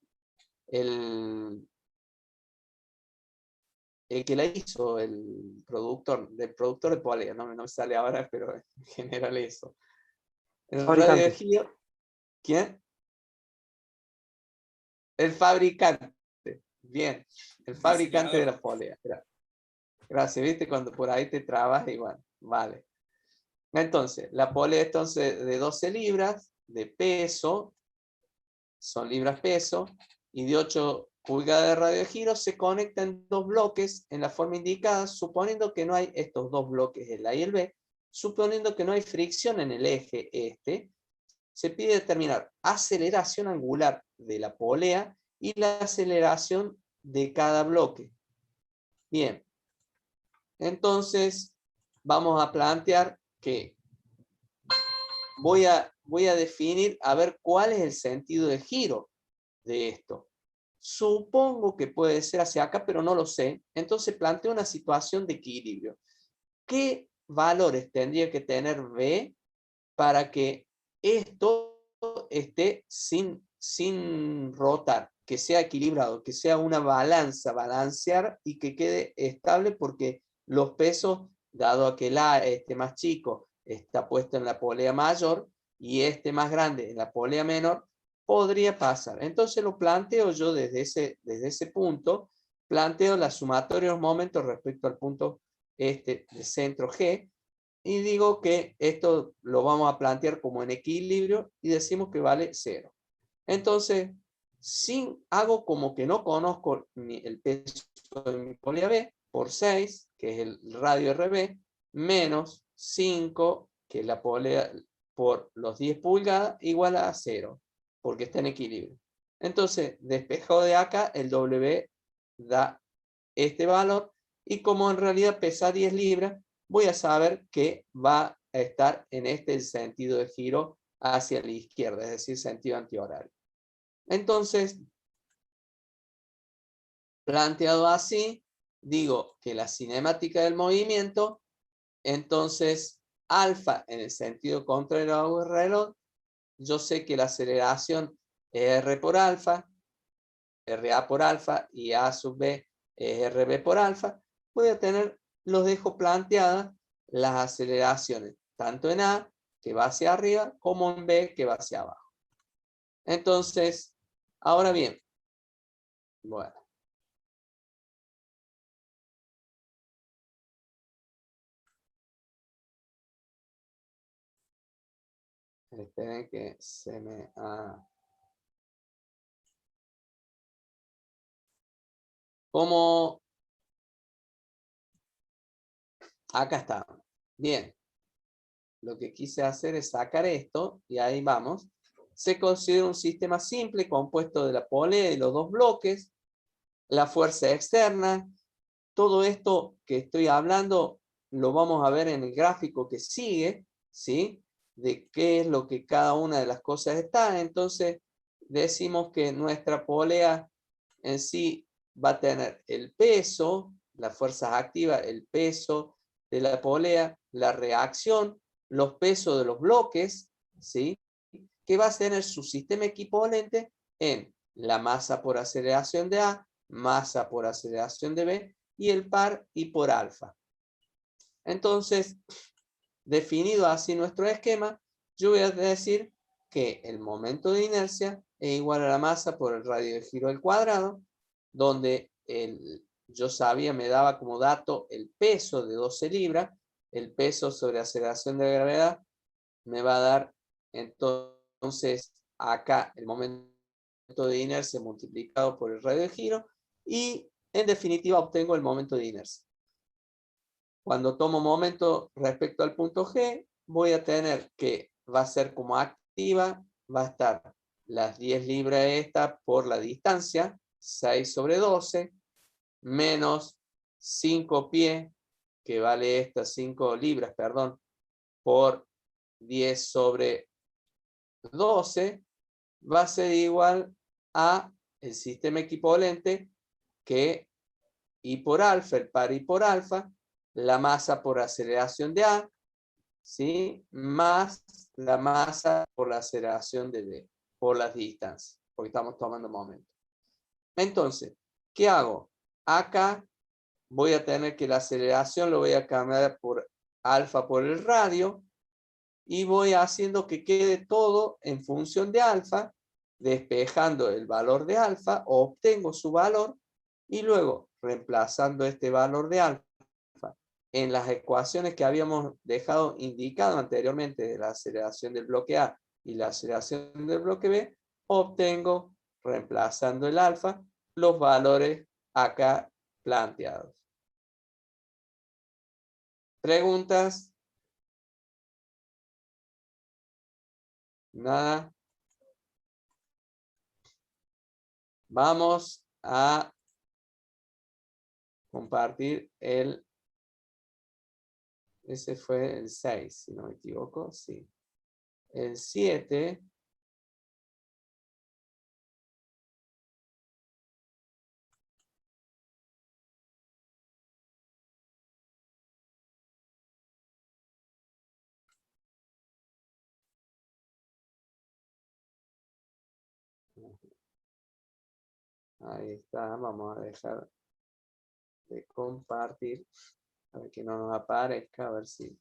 el que la hizo, el productor, del productor de polea, no me sale ahora, pero en general eso. El radio de Fabricante. giro, ¿quién? El fabricante. Bien, el fabricante de la polea. Gracias, viste, cuando por ahí te trabas y bueno, vale. Entonces, la polea entonces de 12 libras de peso, son libras peso, y de 8 pulgadas de radio de giro, se conectan dos bloques en la forma indicada, suponiendo que no hay estos dos bloques, el A y el B, suponiendo que no hay fricción en el eje este, se pide determinar aceleración angular de la polea y la aceleración de cada bloque. Bien, entonces vamos a plantear que voy a definir a ver cuál es el sentido de giro de esto. Supongo que puede ser hacia acá, pero no lo sé. Entonces planteo una situación de equilibrio. ¿Qué valores tendría que tener B para que esto esté sin rotar, que sea equilibrado, que sea una balanza, balancear y que quede estable porque los pesos, dado a que el A, este más chico, está puesto en la polea mayor y este más grande en la polea menor, podría pasar. Entonces lo planteo yo desde ese punto, planteo la sumatoria de los momentos respecto al punto de centro G, y digo que esto lo vamos a plantear como en equilibrio y decimos que vale 0. Entonces, hago como que no conozco el peso de mi polea B por 6, que es el radio RB, menos 5, que es la polea por los 10 pulgadas, igual a 0, porque está en equilibrio. Entonces, despejado de acá, el W da este valor, y como en realidad pesa 10 libras, voy a saber que va a estar en este sentido de giro hacia la izquierda, es decir, sentido antihorario. Entonces, planteado así, digo que la cinemática del movimiento, entonces alfa en el sentido contrario al reloj, yo sé que la aceleración es R por alfa, RA por alfa y A sub B es RB por alfa. Voy a tener, los dejo planteadas las aceleraciones, tanto en A, que va hacia arriba, como en B, que va hacia abajo. Entonces, ahora bien, bueno. Esperen que se me ha... Como... Acá está. Bien. Lo que quise hacer es sacar esto, y ahí vamos. Se considera un sistema simple compuesto de la polea y los dos bloques, la fuerza externa. Todo esto que estoy hablando lo vamos a ver en el gráfico que sigue, ¿sí? De qué es lo que cada una de las cosas está. Entonces, decimos que nuestra polea en sí va a tener el peso, las fuerzas activas, el peso de la polea, la reacción, los pesos de los bloques, ¿sí? Que va a tener su sistema equivalente en la masa por aceleración de A, masa por aceleración de B, y el par I por alfa. Entonces, definido así nuestro esquema, yo voy a decir que el momento de inercia es igual a la masa por el radio de giro al cuadrado, donde yo sabía, me daba como dato el peso de 12 libras, el peso sobre aceleración de la gravedad me va a dar entonces acá el momento de inercia multiplicado por el radio de giro y en definitiva obtengo el momento de inercia. Cuando tomo momento respecto al punto G, voy a tener que va a ser como activa, va a estar las 10 libras esta por la distancia, 6 sobre 12, menos 5 pies, que vale esta 5 libras, perdón, por 10 sobre 12, va a ser igual a el sistema equivalente que I por alfa, el par I por alfa, la masa por aceleración de A, ¿sí? Más la masa por la aceleración de B, por las distancias, porque estamos tomando momento. Entonces, ¿qué hago? Acá voy a tener que la aceleración lo voy a cambiar por alfa por el radio, y voy haciendo que quede todo en función de alfa, despejando el valor de alfa, obtengo su valor, y luego reemplazando este valor de alfa en las ecuaciones que habíamos dejado indicado anteriormente de la aceleración del bloque A y la aceleración del bloque B, obtengo, reemplazando el alfa, los valores acá planteados. ¿Preguntas? Nada. Vamos a compartir ese fue el 6, si no me equivoco, sí. El 7. Ahí está, vamos a dejar de compartir, a ver que no nos aparezca, a ver si.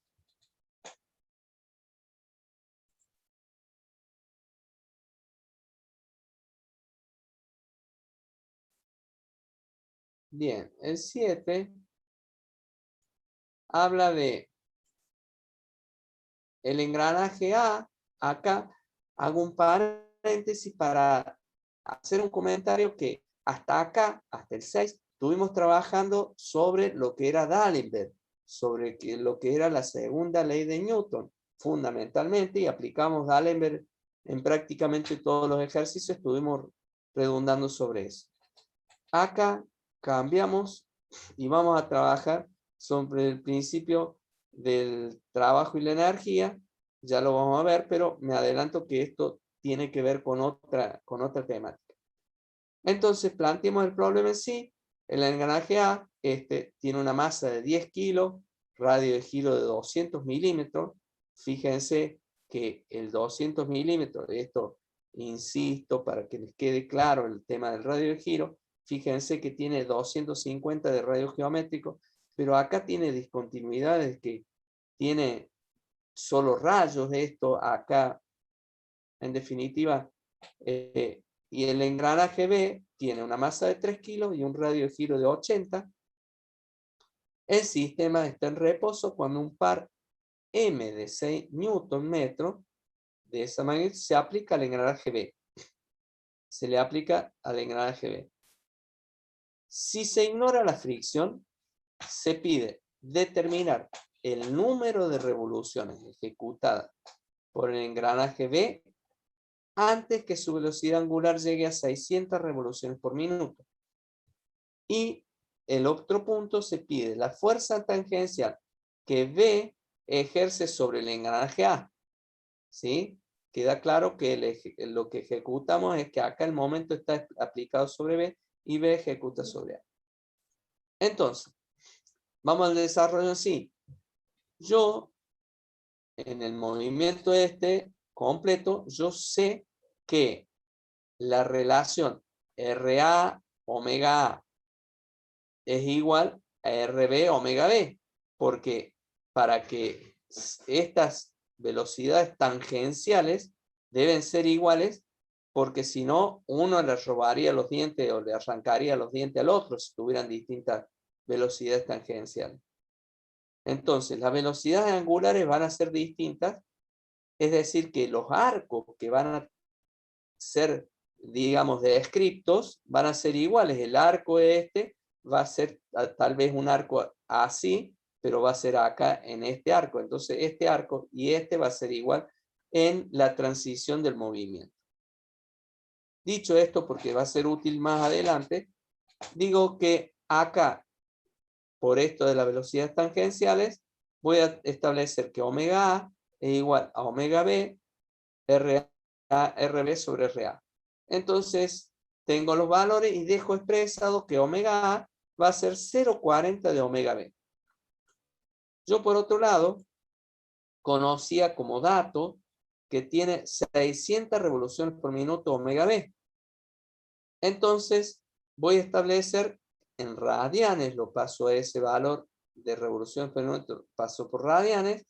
Bien, el 7 habla de el engranaje A. Acá hago un paréntesis para hacer un comentario que hasta acá, hasta el 6, estuvimos trabajando sobre lo que era D'Alembert, sobre lo que era la segunda ley de Newton, fundamentalmente, y aplicamos D'Alembert en prácticamente todos los ejercicios, estuvimos redundando sobre eso. Acá cambiamos y vamos a trabajar sobre el principio del trabajo y la energía, ya lo vamos a ver, pero me adelanto que esto tiene que ver con otra temática. Entonces, planteemos el problema en sí. El engranaje A, tiene una masa de 10 kilos, radio de giro de 200 milímetros. Fíjense que el 200 milímetros, esto insisto para que les quede claro el tema del radio de giro, fíjense que tiene 250 de radio geométrico, pero acá tiene discontinuidades que tiene solo rayos de esto, acá en definitiva, y el engranaje B tiene una masa de 3 kilos y un radio de giro de 80. El sistema está en reposo cuando un par M de 6 Newton metros de esa magnitud se aplica al engranaje B. Se le aplica al engranaje B. Si se ignora la fricción, se pide determinar el número de revoluciones ejecutadas por el engranaje B antes que su velocidad angular llegue a 600 revoluciones por minuto. Y el otro punto se pide la fuerza tangencial que B ejerce sobre el engranaje A. ¿Sí? Queda claro que lo que ejecutamos es que acá el momento está aplicado sobre B y B ejecuta sobre A. Entonces, vamos al desarrollo en sí. Yo, en el movimiento completo, yo sé que la relación RA omega A es igual RB omega B, porque para que estas velocidades tangenciales deben ser iguales, porque si no, uno le robaría los dientes o le arrancaría los dientes al otro si tuvieran distintas velocidades tangenciales. Entonces, las velocidades angulares van a ser distintas, es decir, que los arcos que van a ser, digamos, descriptos, van a ser iguales. El arco este va a ser tal vez un arco así, pero va a ser acá en este arco. Entonces, este arco y este va a ser igual en la transición del movimiento. Dicho esto, porque va a ser útil más adelante, digo que acá, por esto de las velocidades tangenciales, voy a establecer que omega A es igual a omega B, RA, RB sobre RA. Entonces, tengo los valores y dejo expresado que omega A va a ser 0,40 de omega B. Yo, por otro lado, conocía como dato que tiene 600 revoluciones por minuto omega B. Entonces, voy a establecer en radianes, lo paso a ese valor de revoluciones por minuto, paso por radianes,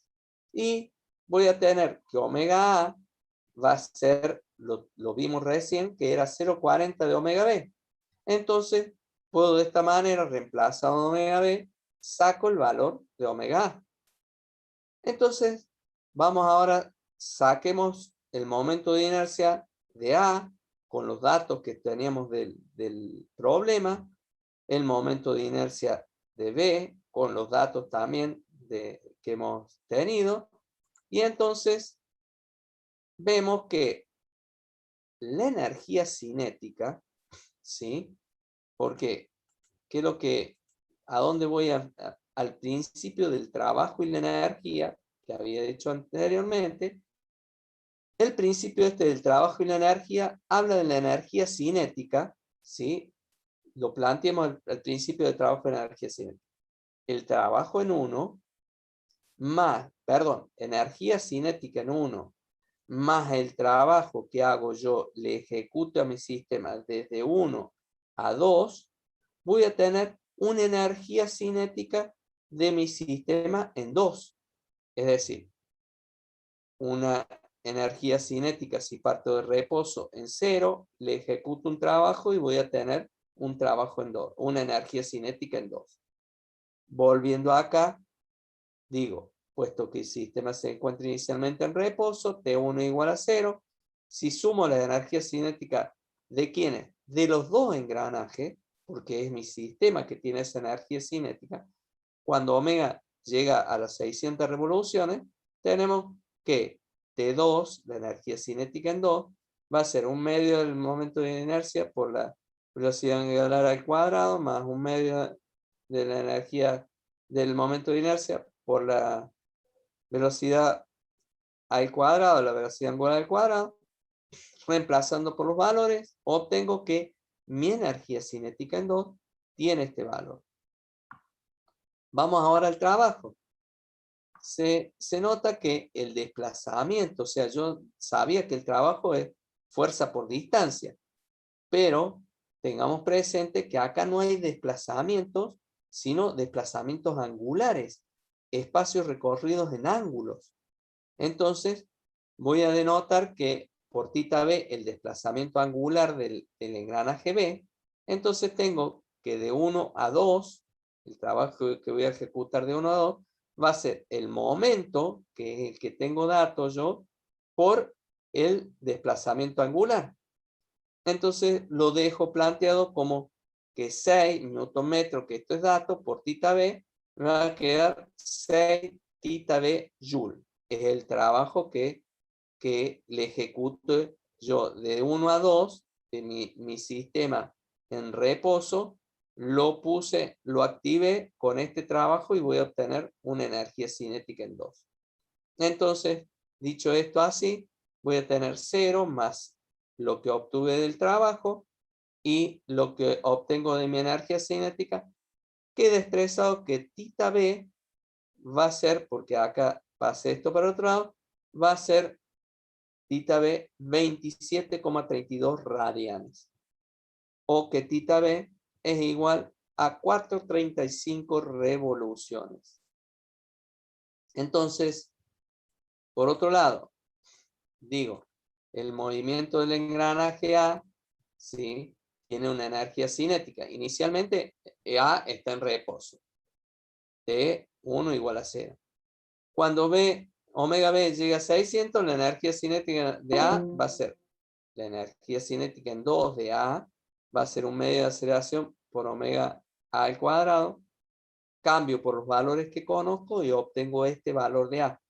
y voy a tener que omega A va a ser, lo vimos recién, que era 0,40 de omega B. Entonces, puedo de esta manera, reemplazando omega B, saco el valor de omega A. Entonces, vamos ahora, saquemos el momento de inercia de A, con los datos que teníamos del problema, el momento de inercia de B, con los datos también que hemos tenido, y entonces vemos que la energía cinética, ¿sí? Porque, ¿qué es lo que, a dónde voy al principio del trabajo y la energía, que había dicho anteriormente? El principio del trabajo y la energía habla de la energía cinética, ¿sí? Lo planteamos al principio del trabajo y la energía cinética. El trabajo en 1, energía cinética en 1, más el trabajo que hago yo, le ejecuto a mi sistema desde 1 a 2, voy a tener una energía cinética de mi sistema en 2. Es decir, una energía cinética, si parto de reposo en 0, le ejecuto un trabajo y voy a tener un trabajo en 2, una energía cinética en 2. Volviendo acá, digo, puesto que el sistema se encuentra inicialmente en reposo, T1 igual a 0, si sumo la energía cinética de ¿quiénes? De los dos engranajes, porque es mi sistema que tiene esa energía cinética, cuando omega llega a las 600 revoluciones, tenemos que T2, la energía cinética en 2, va a ser un medio del momento de inercia por la velocidad angular al cuadrado, más un medio de la energía del momento de inercia por la velocidad al cuadrado, la velocidad angular al cuadrado. Reemplazando por los valores, obtengo que mi energía cinética en 2 tiene este valor. Vamos ahora al trabajo. Se nota que el desplazamiento, o sea, yo sabía que el trabajo es fuerza por distancia, pero tengamos presente que acá no hay desplazamientos, sino desplazamientos angulares, espacios recorridos en ángulos. Entonces, voy a denotar que por θ B, el desplazamiento angular del engranaje B, entonces tengo que de 1 a 2, el trabajo que voy a ejecutar de 1 a 2, va a ser el momento, que es el que tengo datos yo, por el desplazamiento angular. Entonces lo dejo planteado como que 6 newton-metro, que esto es dato, por θ B, me va a quedar 6 θ B joule. Es el trabajo que le ejecuto yo de 1 a 2, de mi sistema en reposo, lo activé con este trabajo y voy a obtener una energía cinética en 2. Entonces, dicho esto así, voy a tener 0 más lo que obtuve del trabajo y lo que obtengo de mi energía cinética, queda expresado que θ B va a ser, porque acá pasé esto para otro lado, va a ser θ B 27,32 radianes. O que θ B es igual a 435 revoluciones. Entonces, por otro lado, digo, el movimiento del engranaje A, ¿sí?, tiene una energía cinética. Inicialmente, A está en reposo. T1 igual a 0. Cuando omega B llega a 600, la energía cinética de A va a ser, la energía cinética en 2 de A va a ser un medio de aceleración por omega A al cuadrado. Cambio por los valores que conozco y obtengo este valor de A.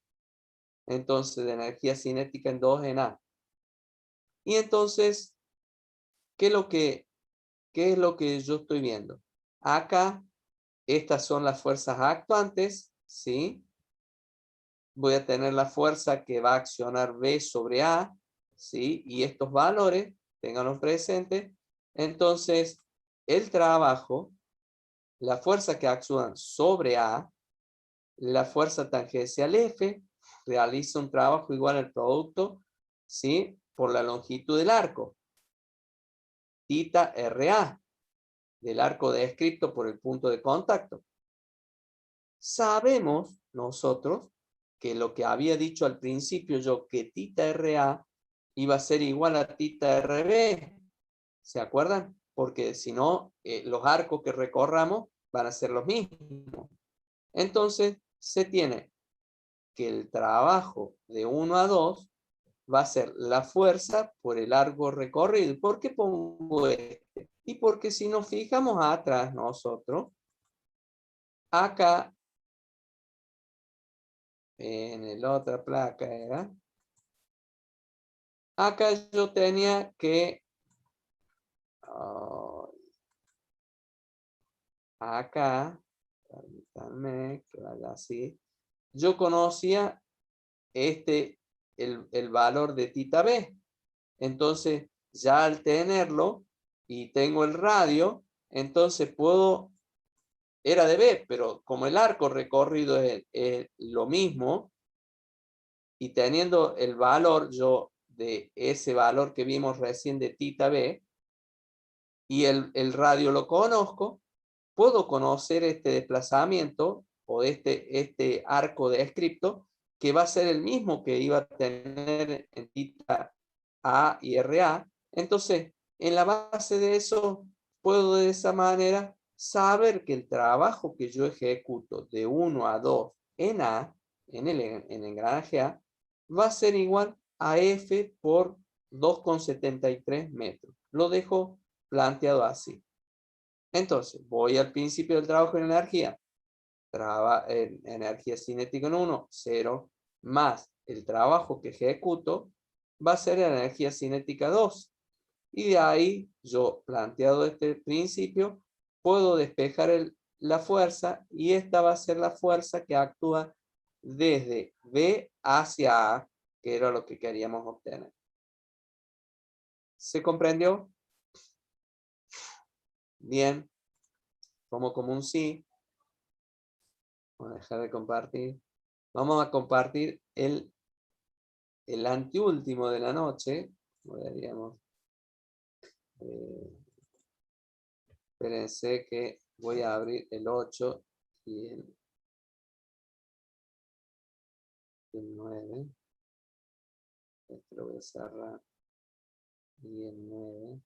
Entonces, de energía cinética en 2 en A. Y entonces, ¿qué es lo que yo estoy viendo? Acá, estas son las fuerzas actuantes, ¿sí? Voy a tener la fuerza que va a accionar B sobre A, ¿sí? Y estos valores, ténganlos presentes. Entonces, el trabajo, la fuerza que actúa sobre A, la fuerza tangencial F, realiza un trabajo igual al producto, ¿sí?, por la longitud del arco. Tita RA, del arco descrito por el punto de contacto. Sabemos nosotros que lo que había dicho al principio yo, que tita RA iba a ser igual a tita RB. ¿Se acuerdan? Porque si no, los arcos que recorramos van a ser los mismos. Entonces, se tiene que el trabajo de 1 a 2 va a ser la fuerza por el arco recorrido. ¿Por qué pongo este? Y porque si nos fijamos atrás nosotros, acá, en la otra placa era, acá yo tenía que, acá, permítanme que vaya así, yo conocía el valor de tita B. Entonces, ya al tenerlo y tengo el radio, entonces puedo, era de B, pero como el arco recorrido es lo mismo, y teniendo el valor yo de ese valor que vimos recién de tita B, y el radio lo conozco, puedo conocer este desplazamiento o este arco descripto que va a ser el mismo que iba a tener en tita A y RA. Entonces, en la base de eso, puedo de esa manera saber que el trabajo que yo ejecuto de 1 a 2 en A, en el engranaje A, va a ser igual a F por 2,73 metros. Lo dejo planteado así. Entonces, voy al principio del trabajo en energía. Energía cinética en 1, 0, más el trabajo que ejecuto, va a ser energía cinética 2. Y de ahí, yo planteado este principio, puedo despejar la fuerza, y esta va a ser la fuerza que actúa desde B hacia A, que era lo que queríamos obtener. ¿Se comprendió? Bien. Como un sí. Vamos a dejar de compartir. Vamos a compartir el anteúltimo de la noche. Podríamos. Espérense que voy a abrir el 8 y el 9. Este lo voy a cerrar. Y el 9.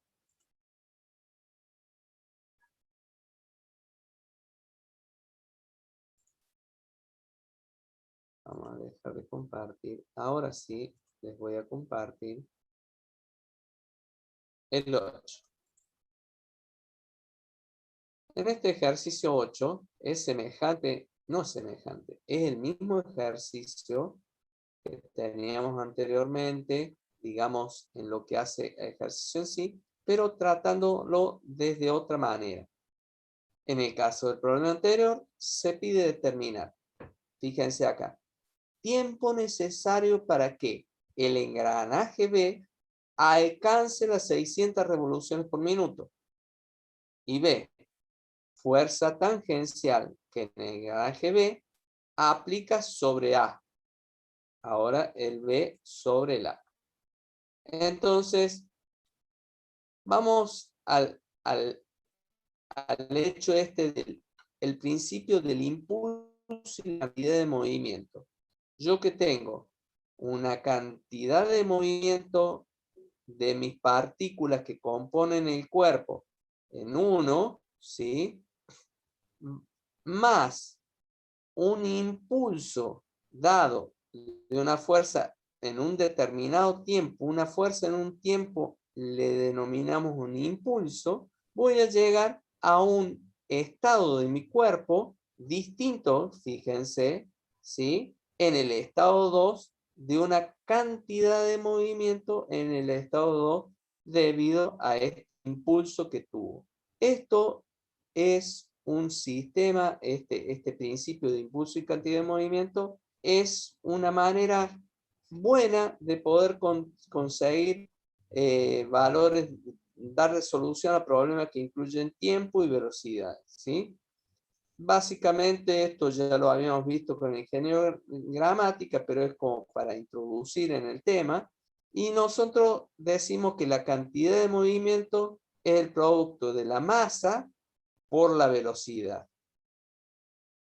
Vamos a dejar de compartir. Ahora sí, les voy a compartir el 8. En este ejercicio 8 es semejante, no semejante, es el mismo ejercicio que teníamos anteriormente, digamos, en lo que hace ejercicio en sí, pero tratándolo desde otra manera. En el caso del problema anterior, se pide determinar, fíjense acá, tiempo necesario para que el engranaje B alcance las 600 revoluciones por minuto. Y B, fuerza tangencial que en el engranaje B aplica sobre A. Ahora el B sobre el A. Entonces, vamos al al hecho el principio del impulso y la cantidad de movimiento. Yo que tengo una cantidad de movimiento de mis partículas que componen el cuerpo en 1, ¿sí? Más un impulso dado de una fuerza en un determinado tiempo, una fuerza en un tiempo le denominamos un impulso, voy a llegar a un estado de mi cuerpo distinto, fíjense, ¿sí? En el estado 2 de una cantidad de movimiento en el estado 2 debido a este impulso que tuvo. Esto es un sistema, este principio de impulso y cantidad de movimiento, es una manera buena de poder conseguir valores, dar resolución a problemas que incluyen tiempo y velocidad, ¿sí? Básicamente esto ya lo habíamos visto con el ingeniero gramática, pero es como para introducir en el tema. Y nosotros decimos que la cantidad de movimiento es el producto de la masa por la velocidad.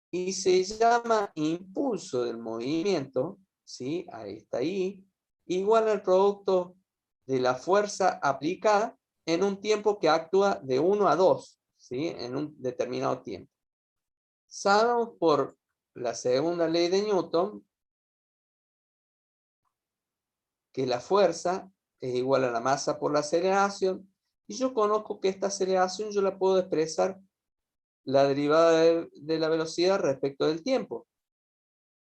Y se llama impulso del movimiento, ¿sí? Ahí está ahí, igual al producto de la fuerza aplicada en un tiempo que actúa de 1 a 2, ¿sí? En un determinado tiempo. Sabemos por la segunda ley de Newton que la fuerza es igual a la masa por la aceleración, y yo conozco que esta aceleración yo la puedo expresar la derivada de la velocidad respecto del tiempo.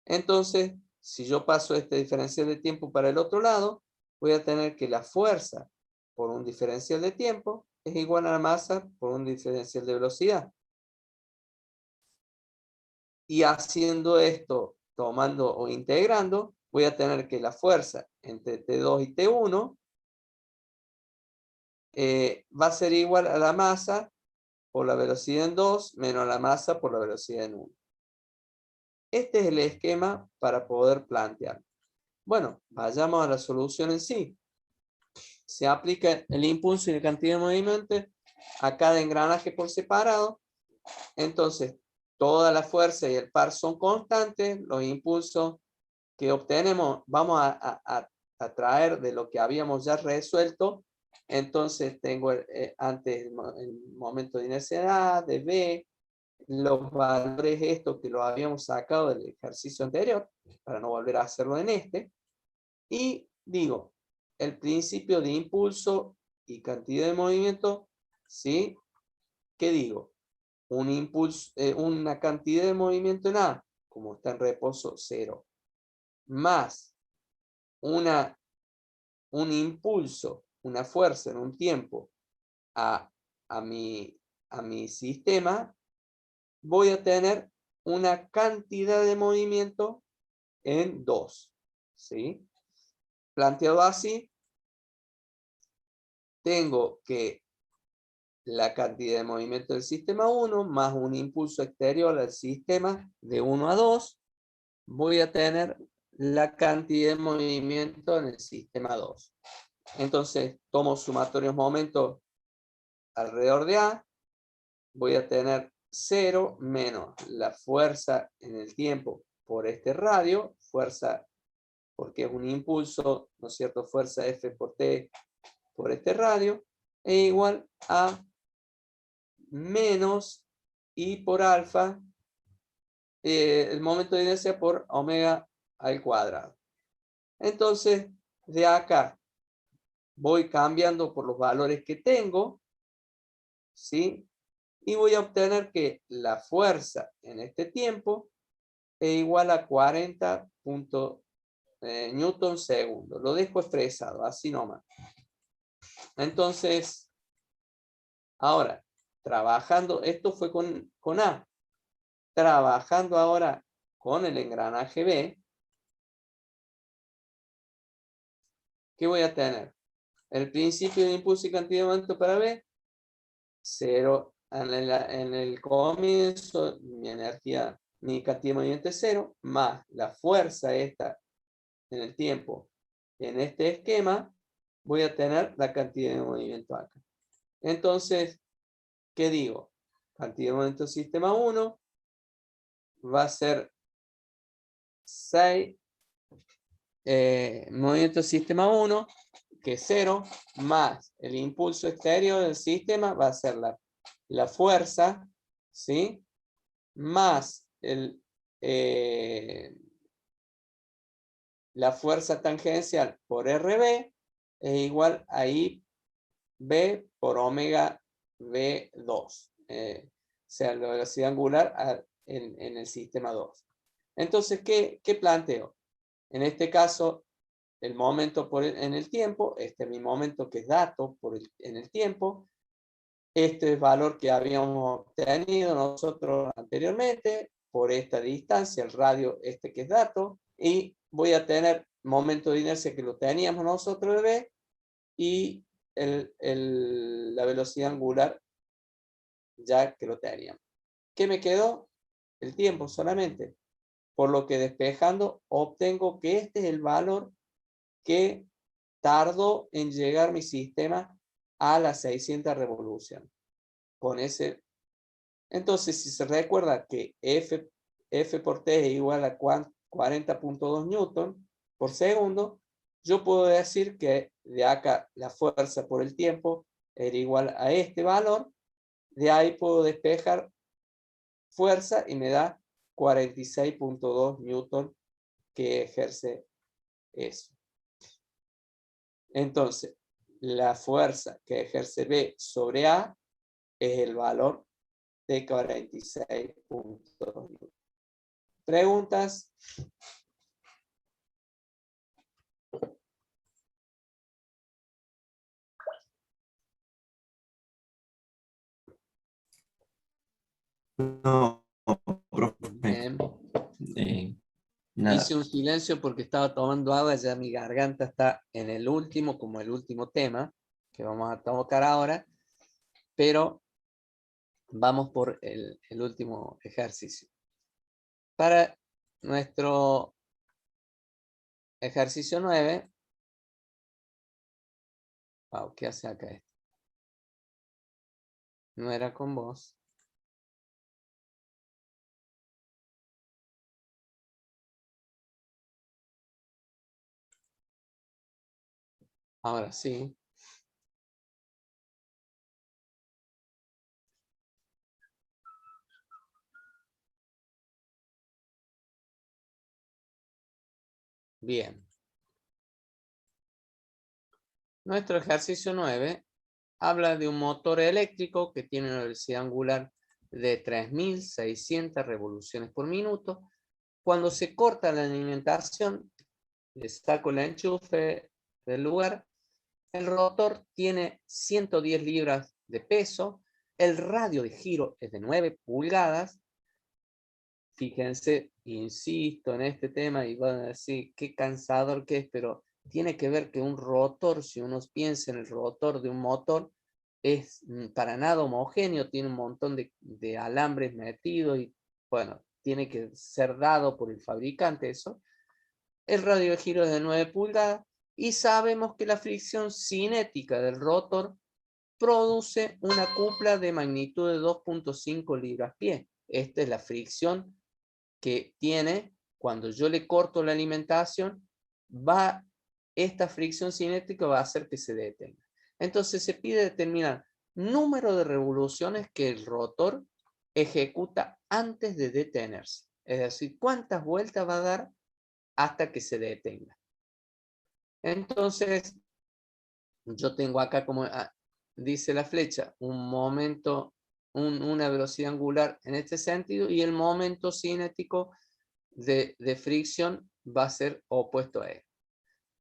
Entonces, si yo paso este diferencial de tiempo para el otro lado, voy a tener que la fuerza por un diferencial de tiempo es igual a la masa por un diferencial de velocidad. Y haciendo esto, tomando o integrando, voy a tener que la fuerza entre T2 y T1 va a ser igual a la masa por la velocidad en 2 menos la masa por la velocidad en 1. Este es el esquema para poder plantear. Bueno, vayamos a la solución en sí. Se aplica el impulso y la cantidad de movimiento a cada engranaje por separado. Entonces, toda la fuerza y el par son constantes. Los impulsos que obtenemos vamos a traer de lo que habíamos ya resuelto. Entonces, tengo antes el momento de inercia de B, los valores estos que lo habíamos sacado del ejercicio anterior, para no volver a hacerlo en este. Y digo, el principio de impulso y cantidad de movimiento, ¿sí? ¿Qué digo? Un impulso, una cantidad de movimiento en A, como está en reposo, 0, más un impulso, una fuerza en un tiempo a mi sistema, voy a tener una cantidad de movimiento en 2, ¿sí? Planteado así, tengo que la cantidad de movimiento del sistema 1 más un impulso exterior al sistema de 1 a 2, voy a tener la cantidad de movimiento en el sistema 2. Entonces, tomo sumatorios momentos alrededor de A, voy a tener 0 menos la fuerza en el tiempo por este radio, fuerza porque es un impulso, ¿no es cierto? Fuerza F por T por este radio, es igual a menos I por alfa, el momento de inercia por omega al cuadrado. Entonces, de acá voy cambiando por los valores que tengo, ¿sí? Y voy a obtener que la fuerza en este tiempo es igual a 40 newton segundo. Lo dejo expresado, así nomás. Entonces, ahora, trabajando, esto fue con A. Trabajando ahora con el engranaje B, ¿qué voy a tener? El principio de impulso y cantidad de momento para B, 0. En el comienzo, mi energía, mi cantidad de movimiento es 0, más la fuerza esta en el tiempo. En este esquema, voy a tener la cantidad de movimiento acá. Entonces, ¿qué digo? cantidad de momento sistema 1 va a ser 6 movimiento sistema 1, que es 0, más el impulso exterior del sistema va a ser la fuerza, ¿sí? Más la fuerza tangencial por RB es igual a I B por omega V2. O sea, la velocidad angular en el sistema 2. Entonces, ¿qué planteo? En este caso, el momento en el tiempo, este es mi momento que es dato en el tiempo, este es el valor que habíamos obtenido nosotros anteriormente, por esta distancia, el radio este que es dato, y voy a tener momento de inercia que lo teníamos nosotros de B, y la velocidad angular ya que lo teníamos. ¿Qué me quedó? El tiempo solamente. Por lo que despejando obtengo que este es el valor que tardó en llegar mi sistema a las 600 revoluciones. Con ese. Entonces, si se recuerda que F por T es igual a 40.2 newton por segundo, yo puedo decir que de acá la fuerza por el tiempo era igual a este valor. De ahí puedo despejar fuerza y me da 46.2 newton que ejerce eso. Entonces, la fuerza que ejerce B sobre A es el valor de 46.2 newton. ¿Preguntas? No, profe. Bien. Nada. Hice un silencio porque estaba tomando agua, ya mi garganta está en el último tema que vamos a tocar ahora, pero vamos por el último ejercicio. Para nuestro ejercicio 9, wow, ¿qué hace acá esto? No era con vos. Ahora sí. Bien. Nuestro ejercicio 9 habla de un motor eléctrico que tiene una velocidad angular de 3600 revoluciones por minuto. Cuando se corta la alimentación, le saco el enchufe del lugar, el rotor tiene 110 libras de peso, el radio de giro es de 9 pulgadas. Fíjense, insisto en este tema y van a decir qué cansador que es, pero tiene que ver que un rotor, si uno piensa en el rotor de un motor, es para nada homogéneo, tiene un montón de alambres metidos y bueno, tiene que ser dado por el fabricante eso. El radio de giro es de 9 pulgadas y sabemos que la fricción cinética del rotor produce una cupla de magnitud de 2.5 libras-pie. Esta es la fricción que tiene cuando yo le corto la alimentación, esta fricción cinética va a hacer que se detenga. Entonces se pide determinar número de revoluciones que el rotor ejecuta antes de detenerse. Es decir, cuántas vueltas va a dar hasta que se detenga. Entonces, yo tengo acá, como dice la flecha, un momento, una velocidad angular en este sentido, y el momento cinético de fricción va a ser opuesto a él.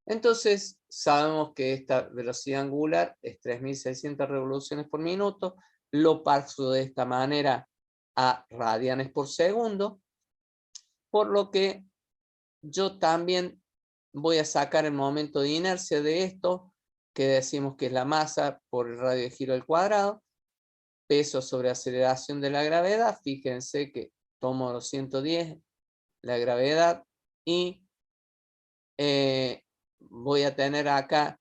Entonces, sabemos que esta velocidad angular es 3600 revoluciones por minuto. Lo paso de esta manera a radianes por segundo, por lo que yo también voy a sacar el momento de inercia de esto, que decimos que es la masa por el radio de giro al cuadrado, peso sobre aceleración de la gravedad. Fíjense que tomo los 110, la gravedad, y voy a tener acá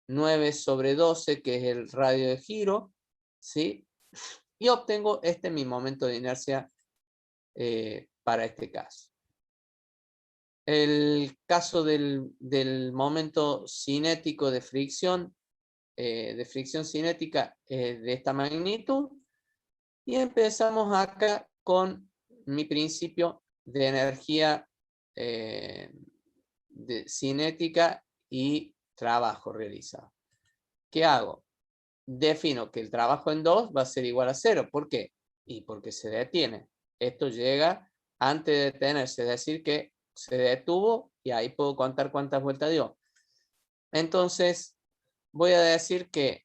9 sobre 12, que es el radio de giro, ¿sí? y obtengo mi momento de inercia para este caso. El caso del momento cinético de fricción cinética de esta magnitud, y empezamos acá con mi principio de energía cinética y trabajo realizado. ¿Qué hago? Defino que el trabajo en 2 va a ser igual a 0. ¿Por qué? Y porque se detiene. Esto llega antes de detenerse, es decir, que se detuvo y ahí puedo contar cuántas vueltas dio. Entonces, voy a decir que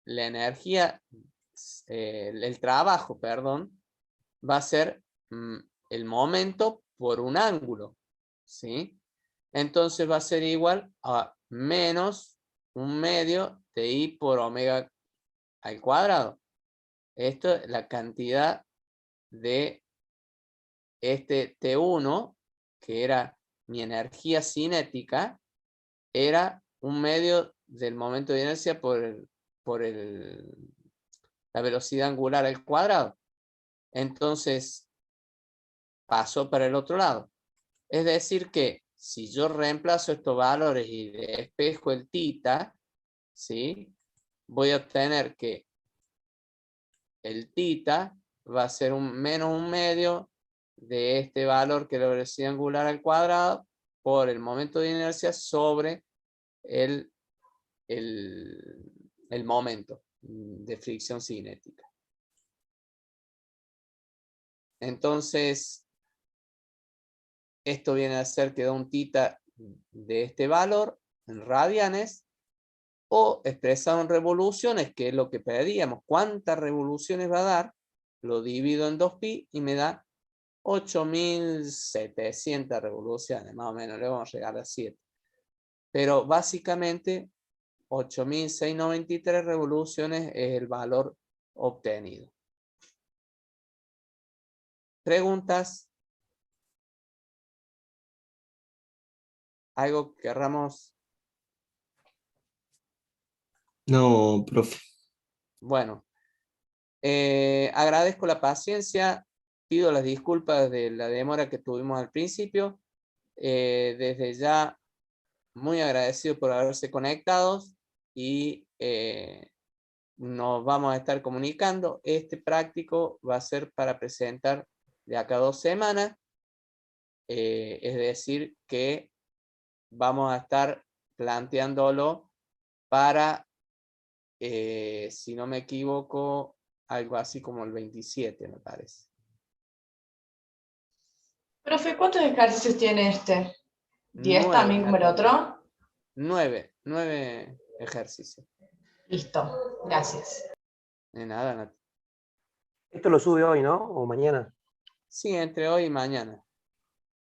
la energía, el trabajo, perdón, va a ser el momento por un ángulo, ¿sí? Entonces va a ser igual a menos 1/2 de I por omega al cuadrado. Esto es la cantidad de este T1, que era mi energía cinética, era 1/2 del momento de inercia por la velocidad angular al cuadrado. Entonces, pasó para el otro lado. Es decir que si yo reemplazo estos valores y despejo el θ, ¿sí? Voy a obtener que el θ va a ser menos 1/2 de este valor, que es la velocidad angular al cuadrado, por el momento de inercia sobre el momento de fricción cinética. Entonces, esto viene a ser que da un θ de este valor en radianes, o expresado en revoluciones, que es lo que pedíamos. ¿Cuántas revoluciones va a dar? Lo divido en 2pi y me da 8700 revoluciones, más o menos. Le vamos a llegar a 7. Pero básicamente 8693 revoluciones es el valor obtenido. ¿Preguntas? ¿Algo que querramos? No, profe. Bueno, agradezco la paciencia, pido las disculpas de la demora que tuvimos al principio. Desde ya, muy agradecido por haberse conectado, y nos vamos a estar comunicando. Este práctico va a ser para presentar de acá a 2 semanas, es decir que vamos a estar planteándolo para, si no me equivoco, algo así como el 27, me parece. Profe, ¿cuántos ejercicios tiene este? ¿10 también como el otro? 9 ejercicios. Listo, gracias. De nada, Nati. Esto lo sube hoy, ¿no? ¿O mañana? Sí, entre hoy y mañana.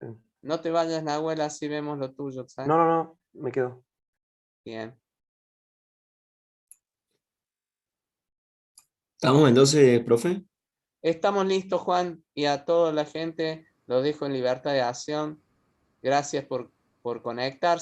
Sí. No te vayas, Nahuel, así vemos lo tuyo, ¿sabes? No, me quedo. Bien. ¿Estamos entonces, profe? Estamos listos, Juan, y a toda la gente los dejo en libertad de acción. Gracias por conectarse.